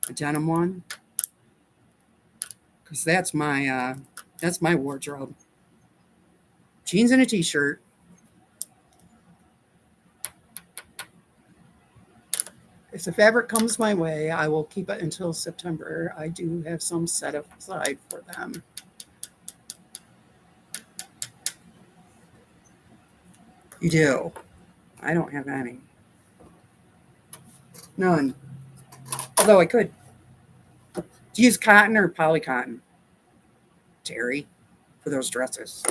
A denim one, because that's my wardrobe. Jeans and a t-shirt. If the fabric comes my way, I will keep it until September. I do have some set aside for them. You do. I don't have any. None. Although I could. Do you use cotton or polycotton, Terry, for those dresses?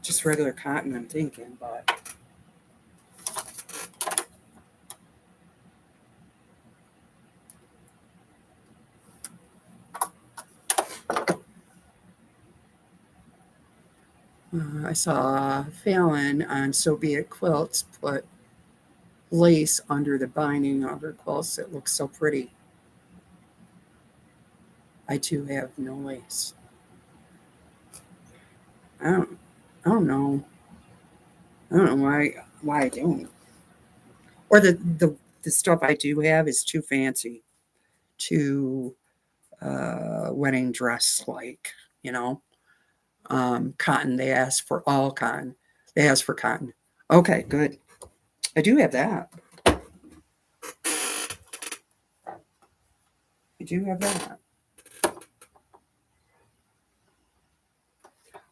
Just regular cotton, I'm thinking, but I saw Fallon on So Be It Quilts put lace under the binding of her quilts. It looks so pretty. I too have no lace. I don't. I don't know. I don't know why I don't. Or the stuff I do have is too fancy, too wedding dress like. You know, cotton. They ask for all cotton. They ask for cotton. Okay, good. I do have that. I do have that.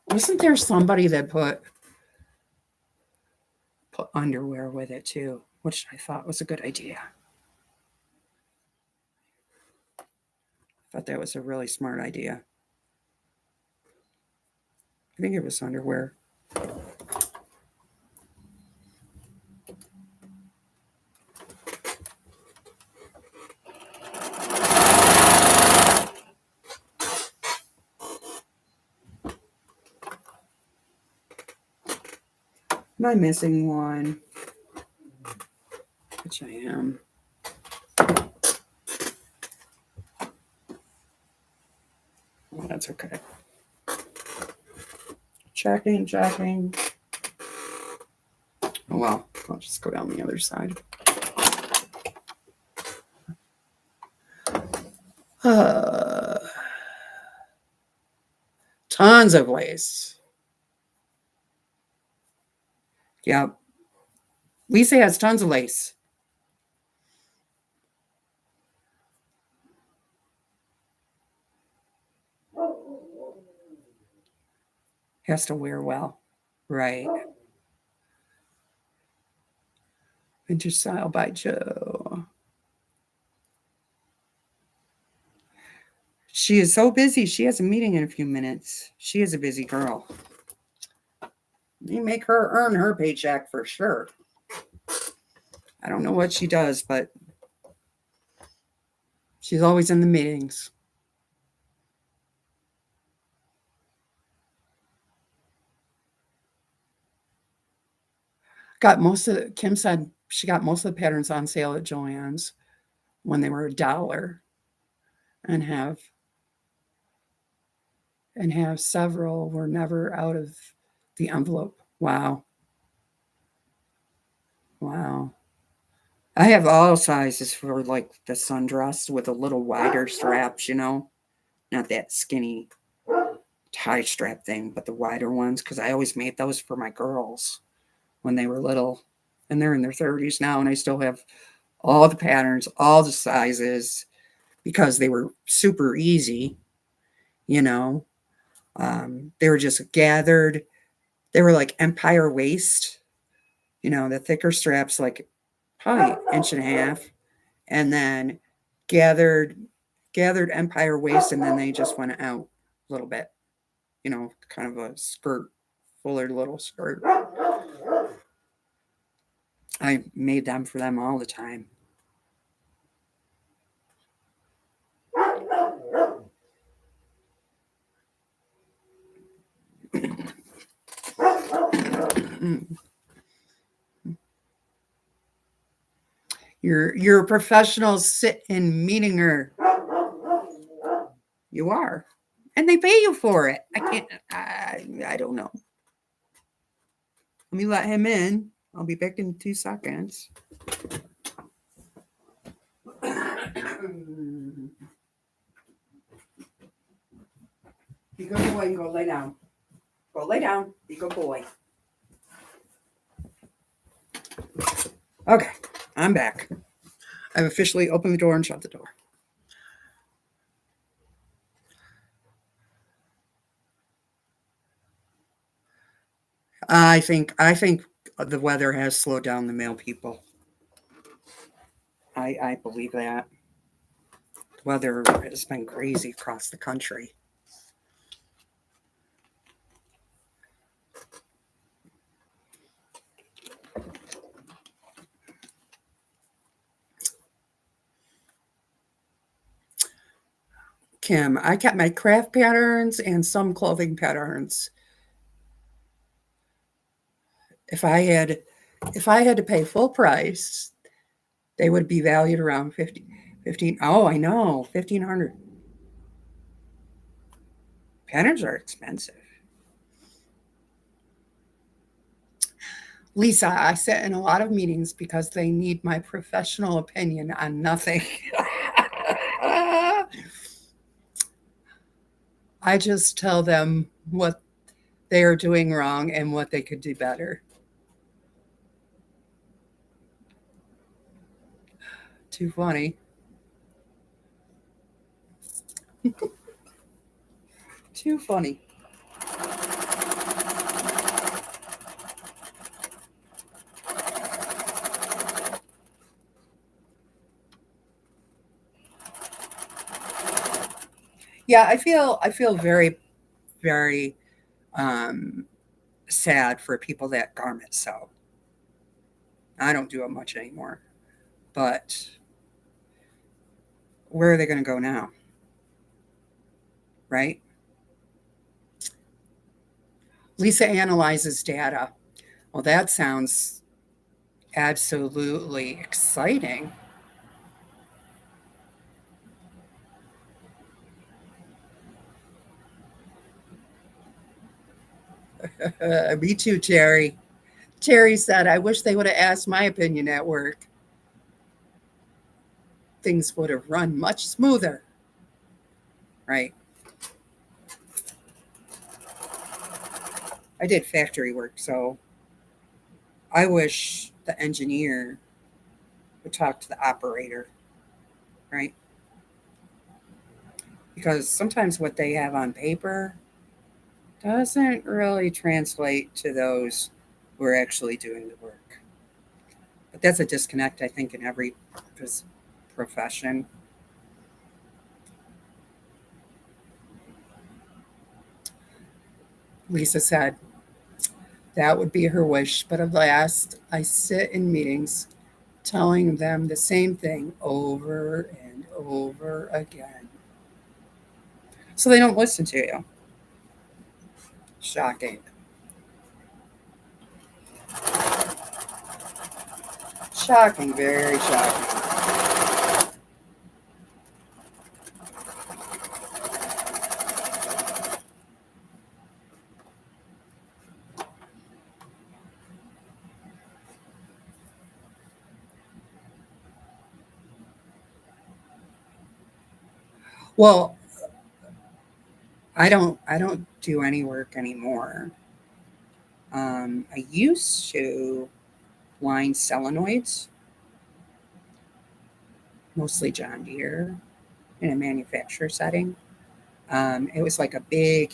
Wasn't there somebody that put underwear with it too, which I thought was a good idea. I thought that was a really smart idea. I think it was underwear. Am I missing one? Which I am. Well, that's okay. Checking. Oh well, I'll just go down the other side. Uh, Tons of lace. Yep. Lisa has tons of lace. Has to wear well. Right. Winter Style by Joe. She is so busy. She has a meeting in a few minutes. She is a busy girl. You make her earn her paycheck for sure. I don't know what she does, but she's always in the meetings. Kim said she got most of the patterns on sale at Joann's when they were $1 and have several were never out of the envelope. Wow. Wow. I have all sizes for like the sundress with a little wider straps, not that skinny tie strap thing, but the wider ones because I always made those for my girls when they were little. And they're in their 30s now, and I still have all the patterns, all the sizes because they were super easy, you know. They were just gathered. They were like empire waist, the thicker straps, like probably inch and a half, and then gathered empire waist, and then they just went out a little bit, kind of a skirt, fuller little skirt. I made them for them all the time. You're a professional sit-in meetinger. You are. And they pay you for it. I don't know. Let me let him in. I'll be back in 2 seconds. Be a good boy and go lay down. Go lay down. Be a good boy. Okay, I'm back. I've officially opened the door and shut the door. I think the weather has slowed down the male people. I believe that. The weather has been crazy across the country. Kim, I kept my craft patterns and some clothing patterns. If I had if I had to pay full price, they would be valued around 15. Oh, I know, 1,500. Patterns are expensive. Lisa, I sit in a lot of meetings because they need my professional opinion on nothing. I just tell them what they are doing wrong and what they could do better. Too funny. Too funny. Yeah, I feel very um, sad for people that garment sew. I don't do it much anymore, but where are they going to go now? Right? Lisa analyzes data. Well, that sounds absolutely exciting. Me too, Terry. Terry said, I wish they would have asked my opinion at work. Things would have run much smoother. Right? I did factory work, so I wish the engineer would talk to the operator, right? Because sometimes what they have on paper doesn't really translate to those who are actually doing the work. But that's a disconnect, I think, in every profession. Lisa said that would be her wish, but alas, I sit in meetings telling them the same thing over and over again. So they don't listen to you. Shocking. Shocking, very shocking. Well, I don't do any work anymore. I used to line solenoids, mostly John Deere, in a manufacturer setting. It was like a big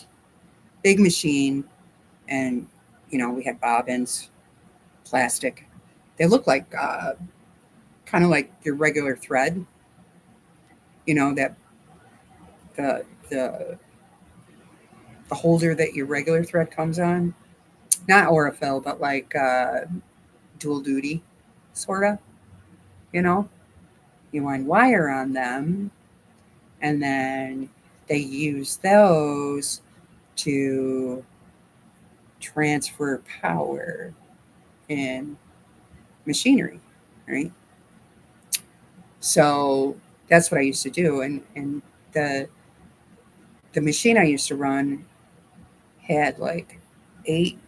machine, and we had bobbins, plastic. They look like kind of like your regular thread. That the the the holder that your regular thread comes on. Not Aurifil, but like dual duty, sort of. You know, you wind wire on them, and then they use those to transfer power in machinery, right? So that's what I used to do. And the the machine I used to run had like 8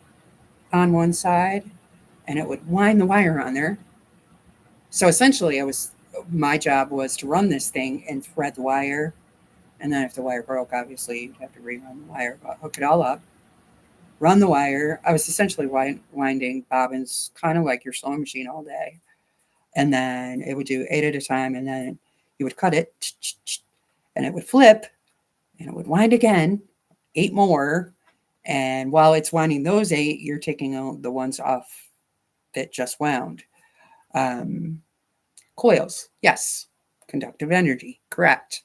on one side, and it would wind the wire on there. So essentially, my job was to run this thing and thread the wire, and then if the wire broke, obviously you'd have to rerun the wire, but hook it all up, run the wire. I was essentially winding bobbins, kind of like your sewing machine, all day, and then it would do 8 at a time, and then you would cut it, and it would flip, and it would wind again, 8 more, and while it's winding those 8, you're taking out the ones off that just wound. Um, Coils, yes. Conductive energy, correct.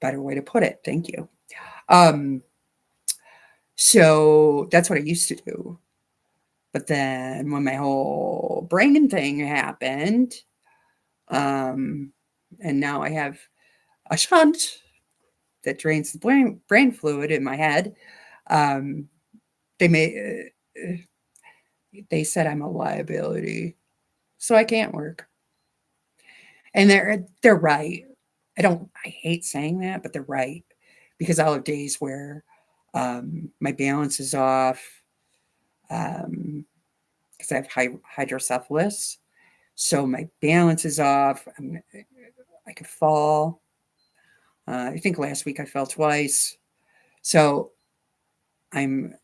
Better way to put it. Thank you. Um, so that's what I used to do. But then when my whole brain thing happened, um, and now I have a shunt that drains the brain fluid in my head. Um, they may they said I'm a liability, so I can't work, and they're right. I hate saying that, but they're right because I'll have days where my balance is off because I have hydrocephalus, so my balance is off. I could fall. I think last week I fell twice. So I'm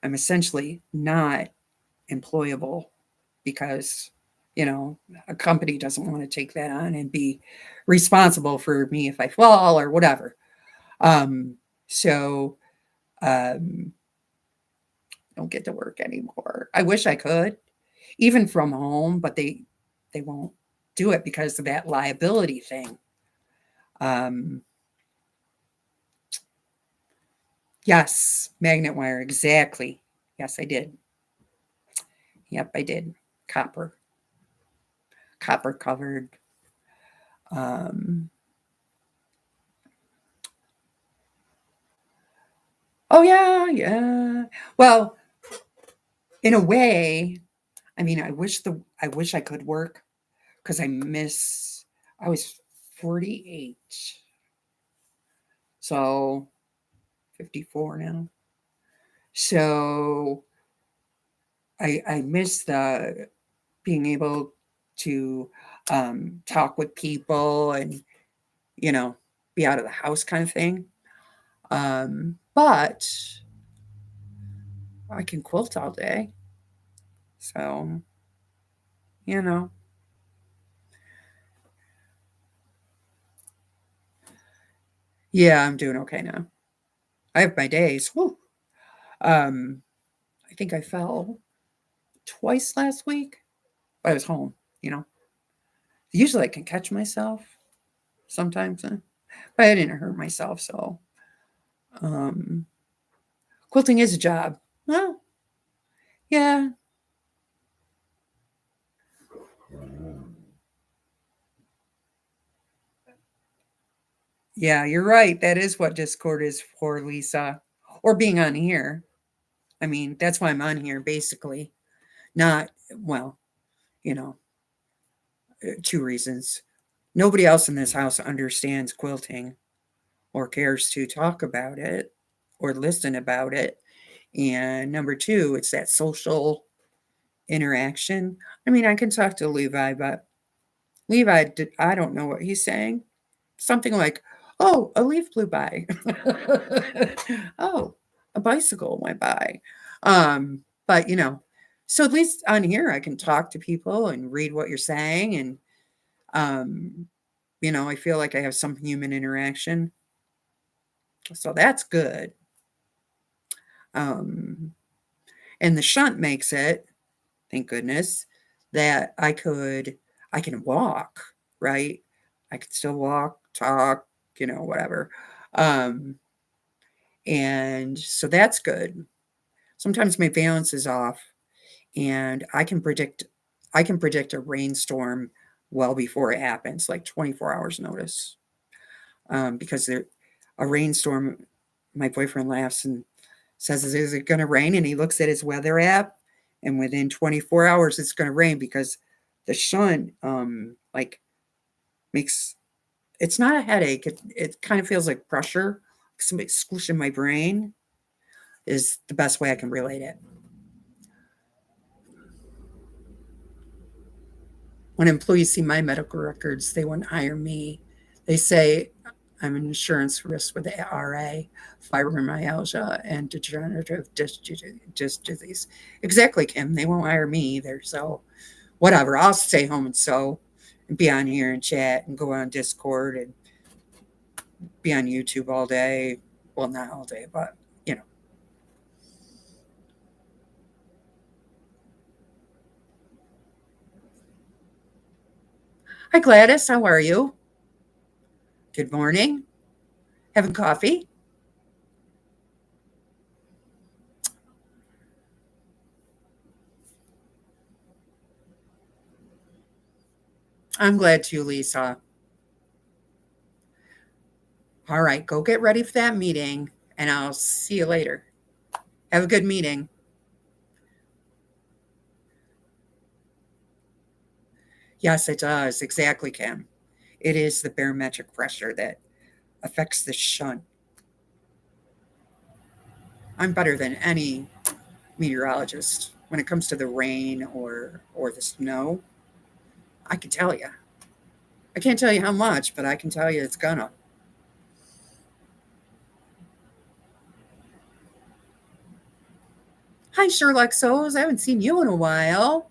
I'm essentially not employable because a company doesn't want to take that on and be responsible for me if I fall or whatever. Um, so um, don't get to work anymore. I wish I could, even from home, but they won't do it because of that liability thing. Um, yes, magnet wire, exactly. Yes, I did. Yep, I did. Copper, copper covered. Um, oh yeah, yeah. Well, in a way, I mean, I wish I could work because I was 48, so 54 now. So I miss the being able to talk with people and you know be out of the house kind of thing. But I can quilt all day, so you know, yeah, I'm doing okay now. I have my days. Whew. Um, I think I fell twice last week, but I was home. You know, usually I can catch myself sometimes, but I didn't hurt myself. So um, quilting is a job. Well, yeah, yeah, you're right. That is what Discord is for, Lisa, or being on here. I mean, that's why I'm on here, basically. Not well, you know, 2 reasons. Nobody else in this house understands quilting or cares to talk about it or listen about it. And number two, it's that social interaction. I mean, I can talk to Levi, but I don't know what he's saying. Something like, "Oh, a leaf blew by." "Oh, a bicycle went by." But so at least on here I can talk to people and read what you're saying, and um, I feel like I have some human interaction, so that's good. Um, and the shunt makes it, thank goodness, that I can walk, right? I can still walk, talk, whatever. Um, and so that's good. Sometimes my balance is off and I can predict a rainstorm well before it happens, like 24 hours notice. Because a rainstorm, my boyfriend laughs and says, "Is it going to rain?" And he looks at his weather app, and within 24 hours, it's going to rain because the sun, like Makes it's not a headache. It kind of feels like pressure, like somebody squishing my brain is the best way I can relate it. When employees see my medical records, they wouldn't hire me. They say I'm an insurance risk with the RA, fibromyalgia, and degenerative disc disease. Exactly, Kim. They won't hire me either. So, whatever. I'll stay home and sew and be on here and chat and go on Discord and be on YouTube all day. Well, not all day, but you know. Hi, Gladys. How are you? Good morning. Having coffee? I'm glad to, Lisa. All right, go get ready for that meeting, and I'll see you later. Have a good meeting. Yes, it does. Exactly, Kim. It is the barometric pressure that affects the shunt. I'm better than any meteorologist when it comes to the rain or the snow. I can tell you. I can't tell you how much, but I can tell you it's gonna. Hi, Sherlock Souls. I haven't seen you in a while.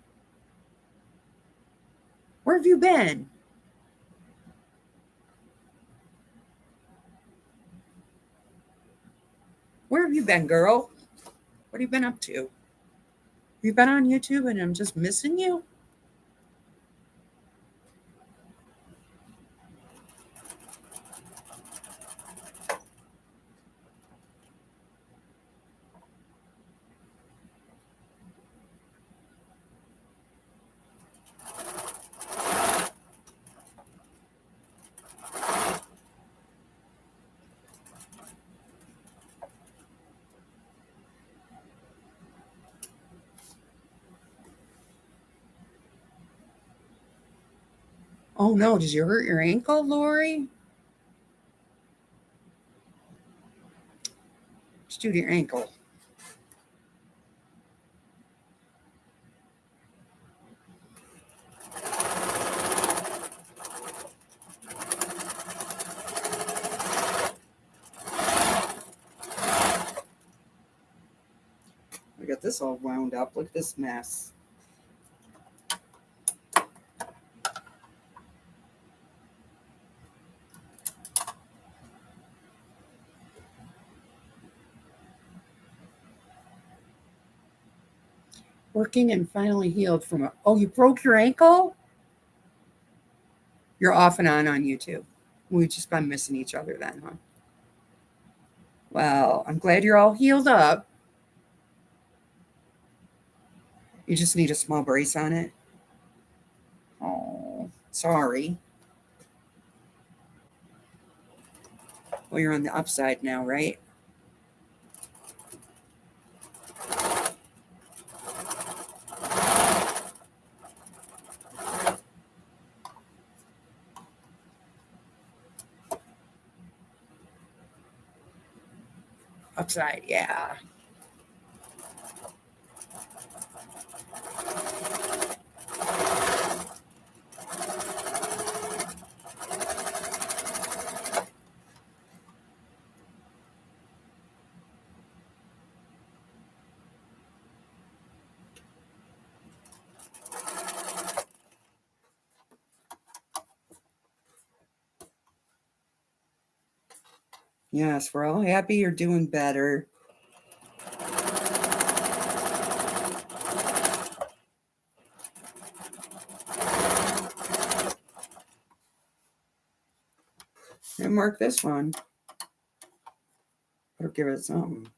Where have you been? Where have you been, girl? What have you been up to? Have you been on YouTube and I'm just missing you? Oh no, did you hurt your ankle, Lori? Just do to your ankle. I got this all wound up. Look at this mess. Working and finally healed from a. Oh, you broke your ankle? You're off and on YouTube. We've just been missing each other then, huh? Well, I'm glad you're all healed up. You just need a small brace on it. Oh, sorry. Well, you're on the upside now, right? Upside, yeah. Yes, we're all happy you're doing better. And mark this one. Better give it something.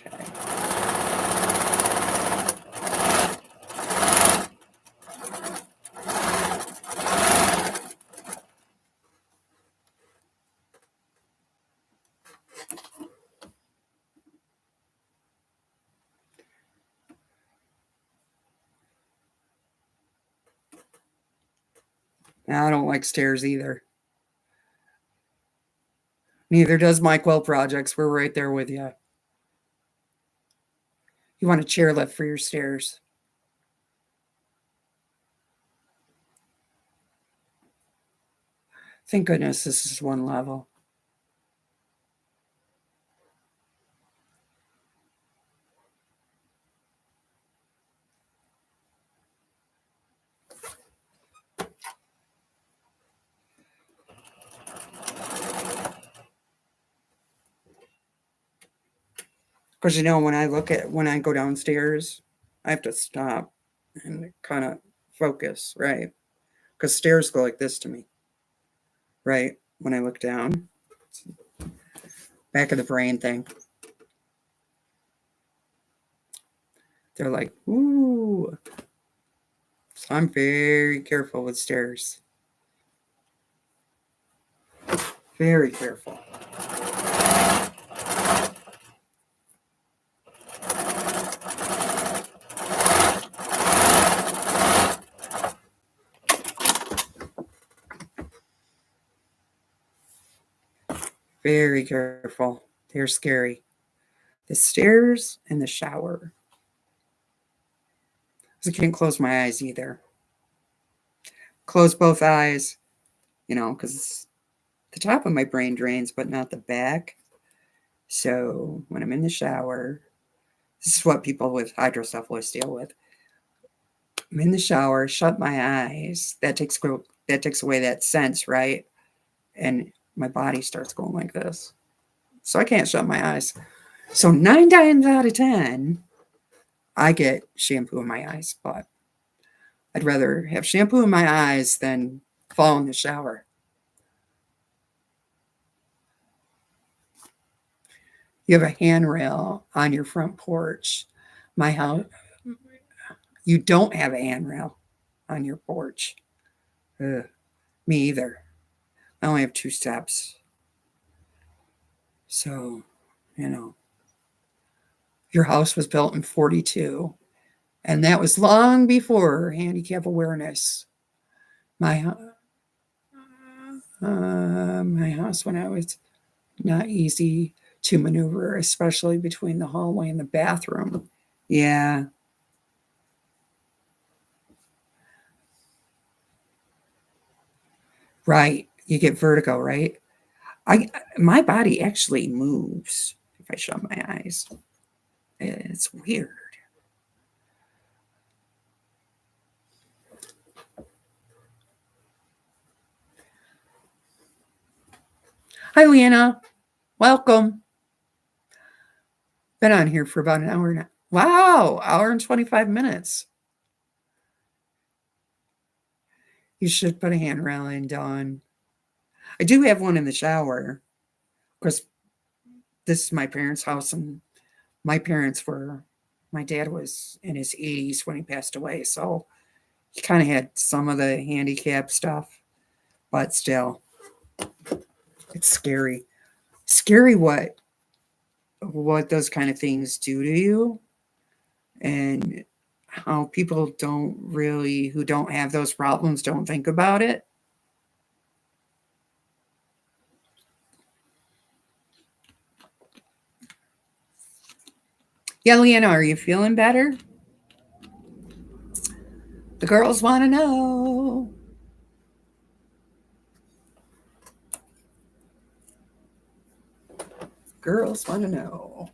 Okay. I don't like stairs either. Neither does my quilt projects. We're right there with you. You want a chairlift for your stairs. Thank goodness this is one level. Because when I go downstairs, I have to stop and kind of focus, right? Because stairs go like this to me, right? When I look down, back of the brain thing. They're like, ooh. So I'm very careful with stairs. Very careful. Very careful. They're scary. The stairs and the shower. I can't close my eyes either. Close both eyes, because the top of my brain drains, but not the back. So when I'm in the shower, this is what people with hydrocephalus deal with. I'm in the shower, shut my eyes. That takes away that sense, right? And my body starts going like this. So I can't shut my eyes. So 9 times out of 10, I get shampoo in my eyes, but I'd rather have shampoo in my eyes than fall in the shower. You have a handrail on your front porch. My house, you don't have a handrail on your porch. Ugh, me either. I only have 2 steps. So, your house was built in 42, and that was long before handicap awareness. My my house when I was not easy to maneuver, especially between the hallway and the bathroom. Yeah. Right. You get vertigo, right? My body actually moves if I shut my eyes. It's weird. Hi, Leanna. Welcome. Been on here for about an hour now. Wow, hour and 25 minutes. You should put a handrail in, Dawn. I do have one in the shower. Of course, this is my parents' house, and my dad was in his 80s when he passed away, so he kind of had some of the handicap stuff, but still, it's scary. Scary what those kind of things do to you, and how people who don't have those problems don't think about it. Yeah, Leanna, are you feeling better? The girls want to know. Girls want to know.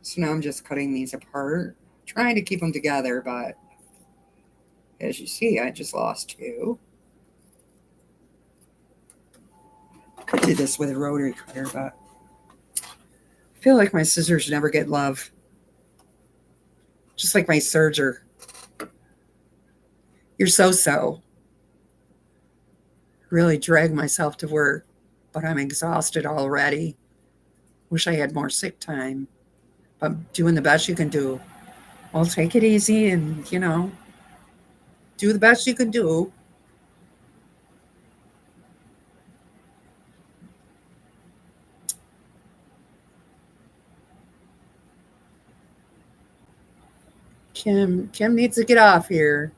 So now I'm just cutting these apart, trying to keep them together, but as you see, I just lost 2. Could do this with a rotary cutter, but I feel like my scissors never get love. Just like my serger. You're so-so. really drag myself to work, but I'm exhausted already. Wish I had more sick time, but doing the best you can do. Well, take it easy and, do the best you can do. Kim needs to get off here.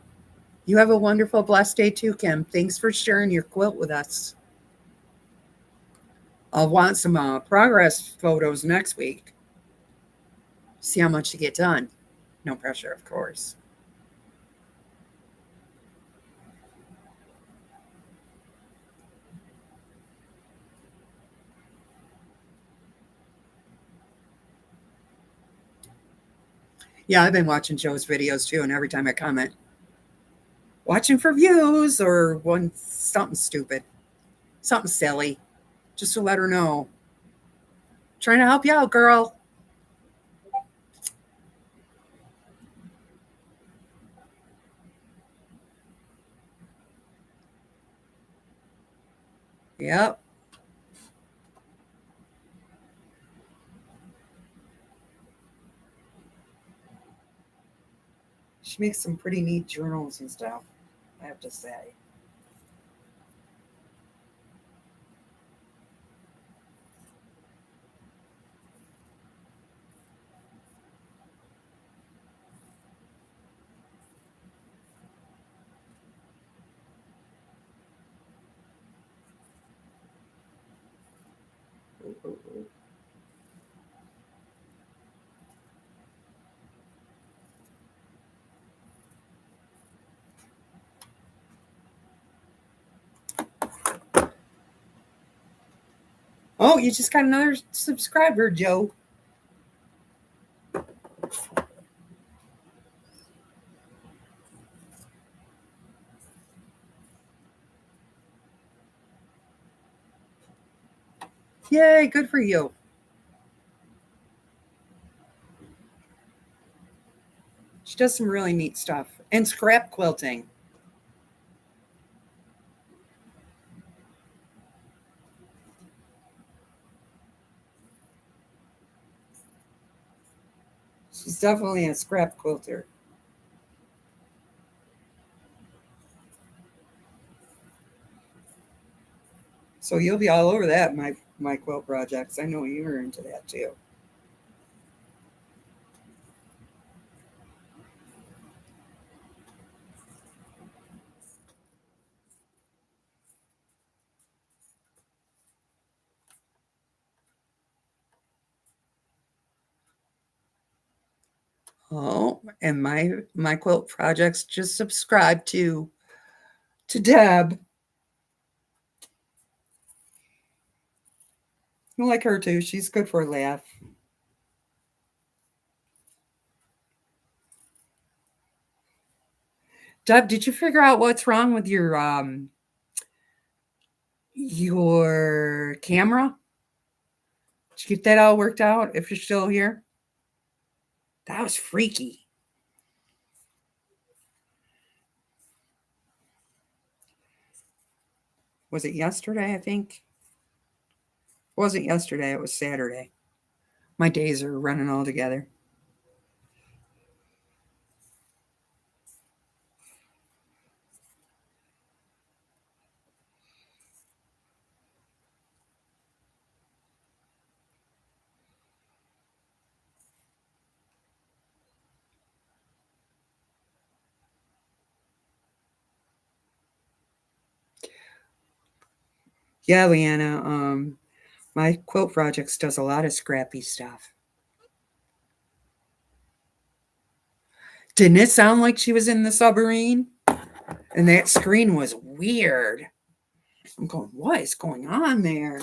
You have a wonderful, blessed day too, Kim. Thanks for sharing your quilt with us. I'll want some progress photos next week. See how much you get done. No pressure, of course. Yeah, I've been watching Joe's videos too, and every time I comment, watching for views or one something stupid, something silly, just to let her know. Trying to help you out, girl. Yep. She makes some pretty neat journals and stuff, I have to say. Oh, you just got another subscriber, Joe. Yay, good for you. She does some really neat stuff. And scrap quilting. She's definitely a scrap quilter. So you'll be all over that, my quilt projects. I know you were into that too. Oh, and my quilt projects just subscribe to Deb. I like her too. She's good for a laugh. Deb, did you figure out what's wrong with your camera? Did you get that all worked out if you're still here? That was freaky. Was it yesterday, I think? It wasn't yesterday, it was Saturday. My days are running all together. Yeah, Leanna, my quilt projects does a lot of scrappy stuff. Didn't it sound like she was in the submarine? And that screen was weird. I'm going, what is going on there?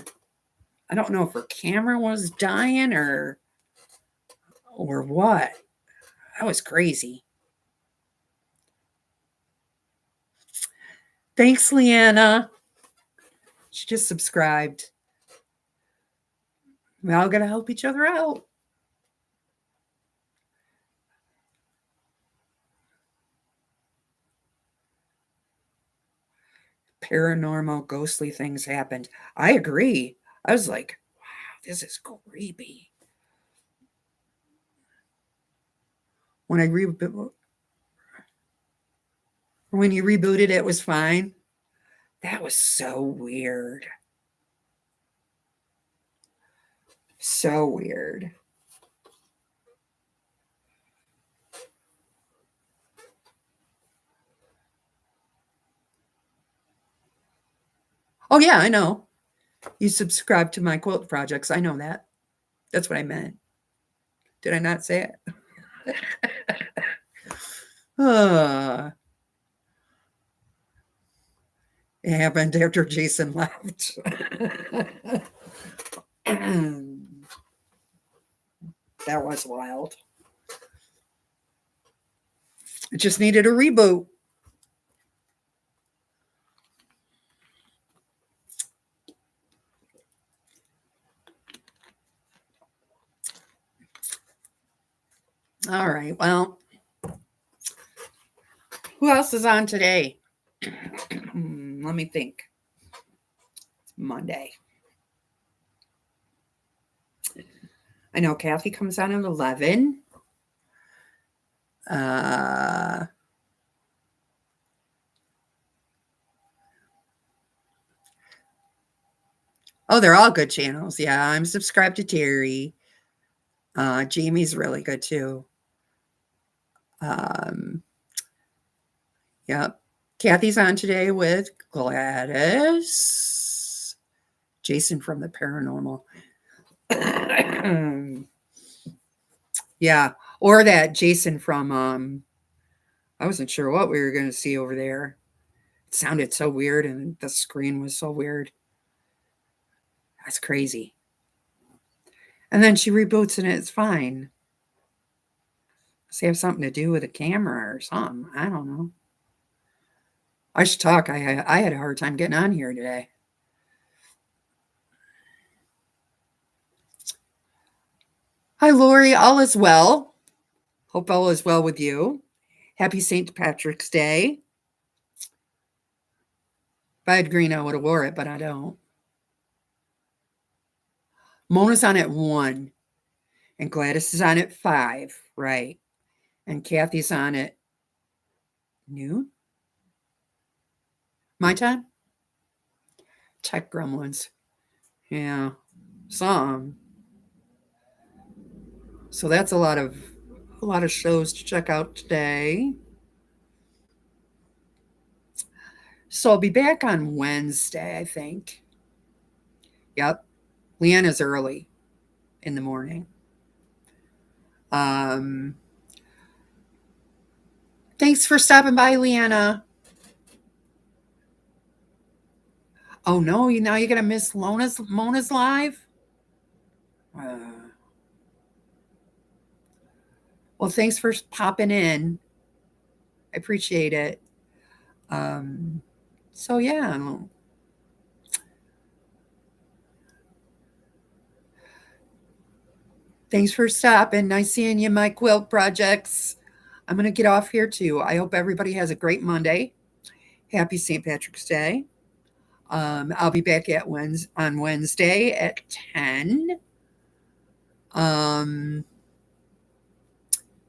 I don't know if her camera was dying or what. That was crazy. Thanks, Leanna. She just subscribed. We all gotta help each other out. paranormal, ghostly things happened. I agree. I was like, wow, this is creepy. When I when you rebooted, it was fine. That was so weird. So weird. Oh yeah, I know. You subscribe to my quilt projects. I know that. That's what I meant. Did I not say it? uh, it happened after Jason left. That was wild. It just needed a reboot. All right. Well, who else is on today? Let me think. It's Monday. I know Kathy comes on at 11. Uh, oh, they're all good channels. Yeah, I'm subscribed to Terry. Jamie's really good too. Um, yep. Kathy's on today with Gladys. Jason from the Paranormal. Yeah. Or that Jason from I wasn't sure what we were gonna see over there. It sounded so weird and the screen was so weird. That's crazy. And then she reboots and it's fine. Does it have something to do with a camera or something? I don't know. I should talk. I had a hard time getting on here today. Hi, Lori. All is well. Hope all is well with you. Happy St. Patrick's Day. If I had green, I would have wore it, but I don't. Mona's on at 1, and Gladys is on at 5, right? And Kathy's on at noon. My time? Tech Gremlins. Yeah, some. So that's a lot of shows to check out today. So I'll be back on Wednesday, I think. Yep. Leanna's early in the morning. Um, thanks for stopping by, Leanna. Oh no, now you're gonna miss Mona's live. Uh, well, thanks for popping in. I appreciate it. Um, so yeah, thanks for stopping. Nice seeing you, my quilt projects. I'm gonna get off here too. I hope everybody has a great Monday. Happy St. Patrick's Day. I'll be back on Wednesday at 10. Um,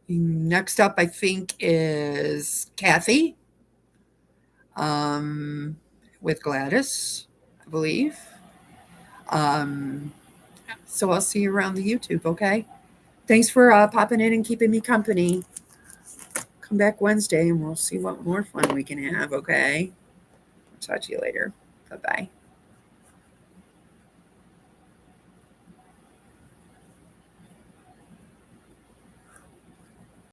next up, I think, is Kathy um, with Gladys, I believe. Um, so I'll see you around the YouTube, okay? Thanks for popping in and keeping me company. Come back Wednesday and we'll see what more fun we can have, okay? I'll talk to you later. Bye bye.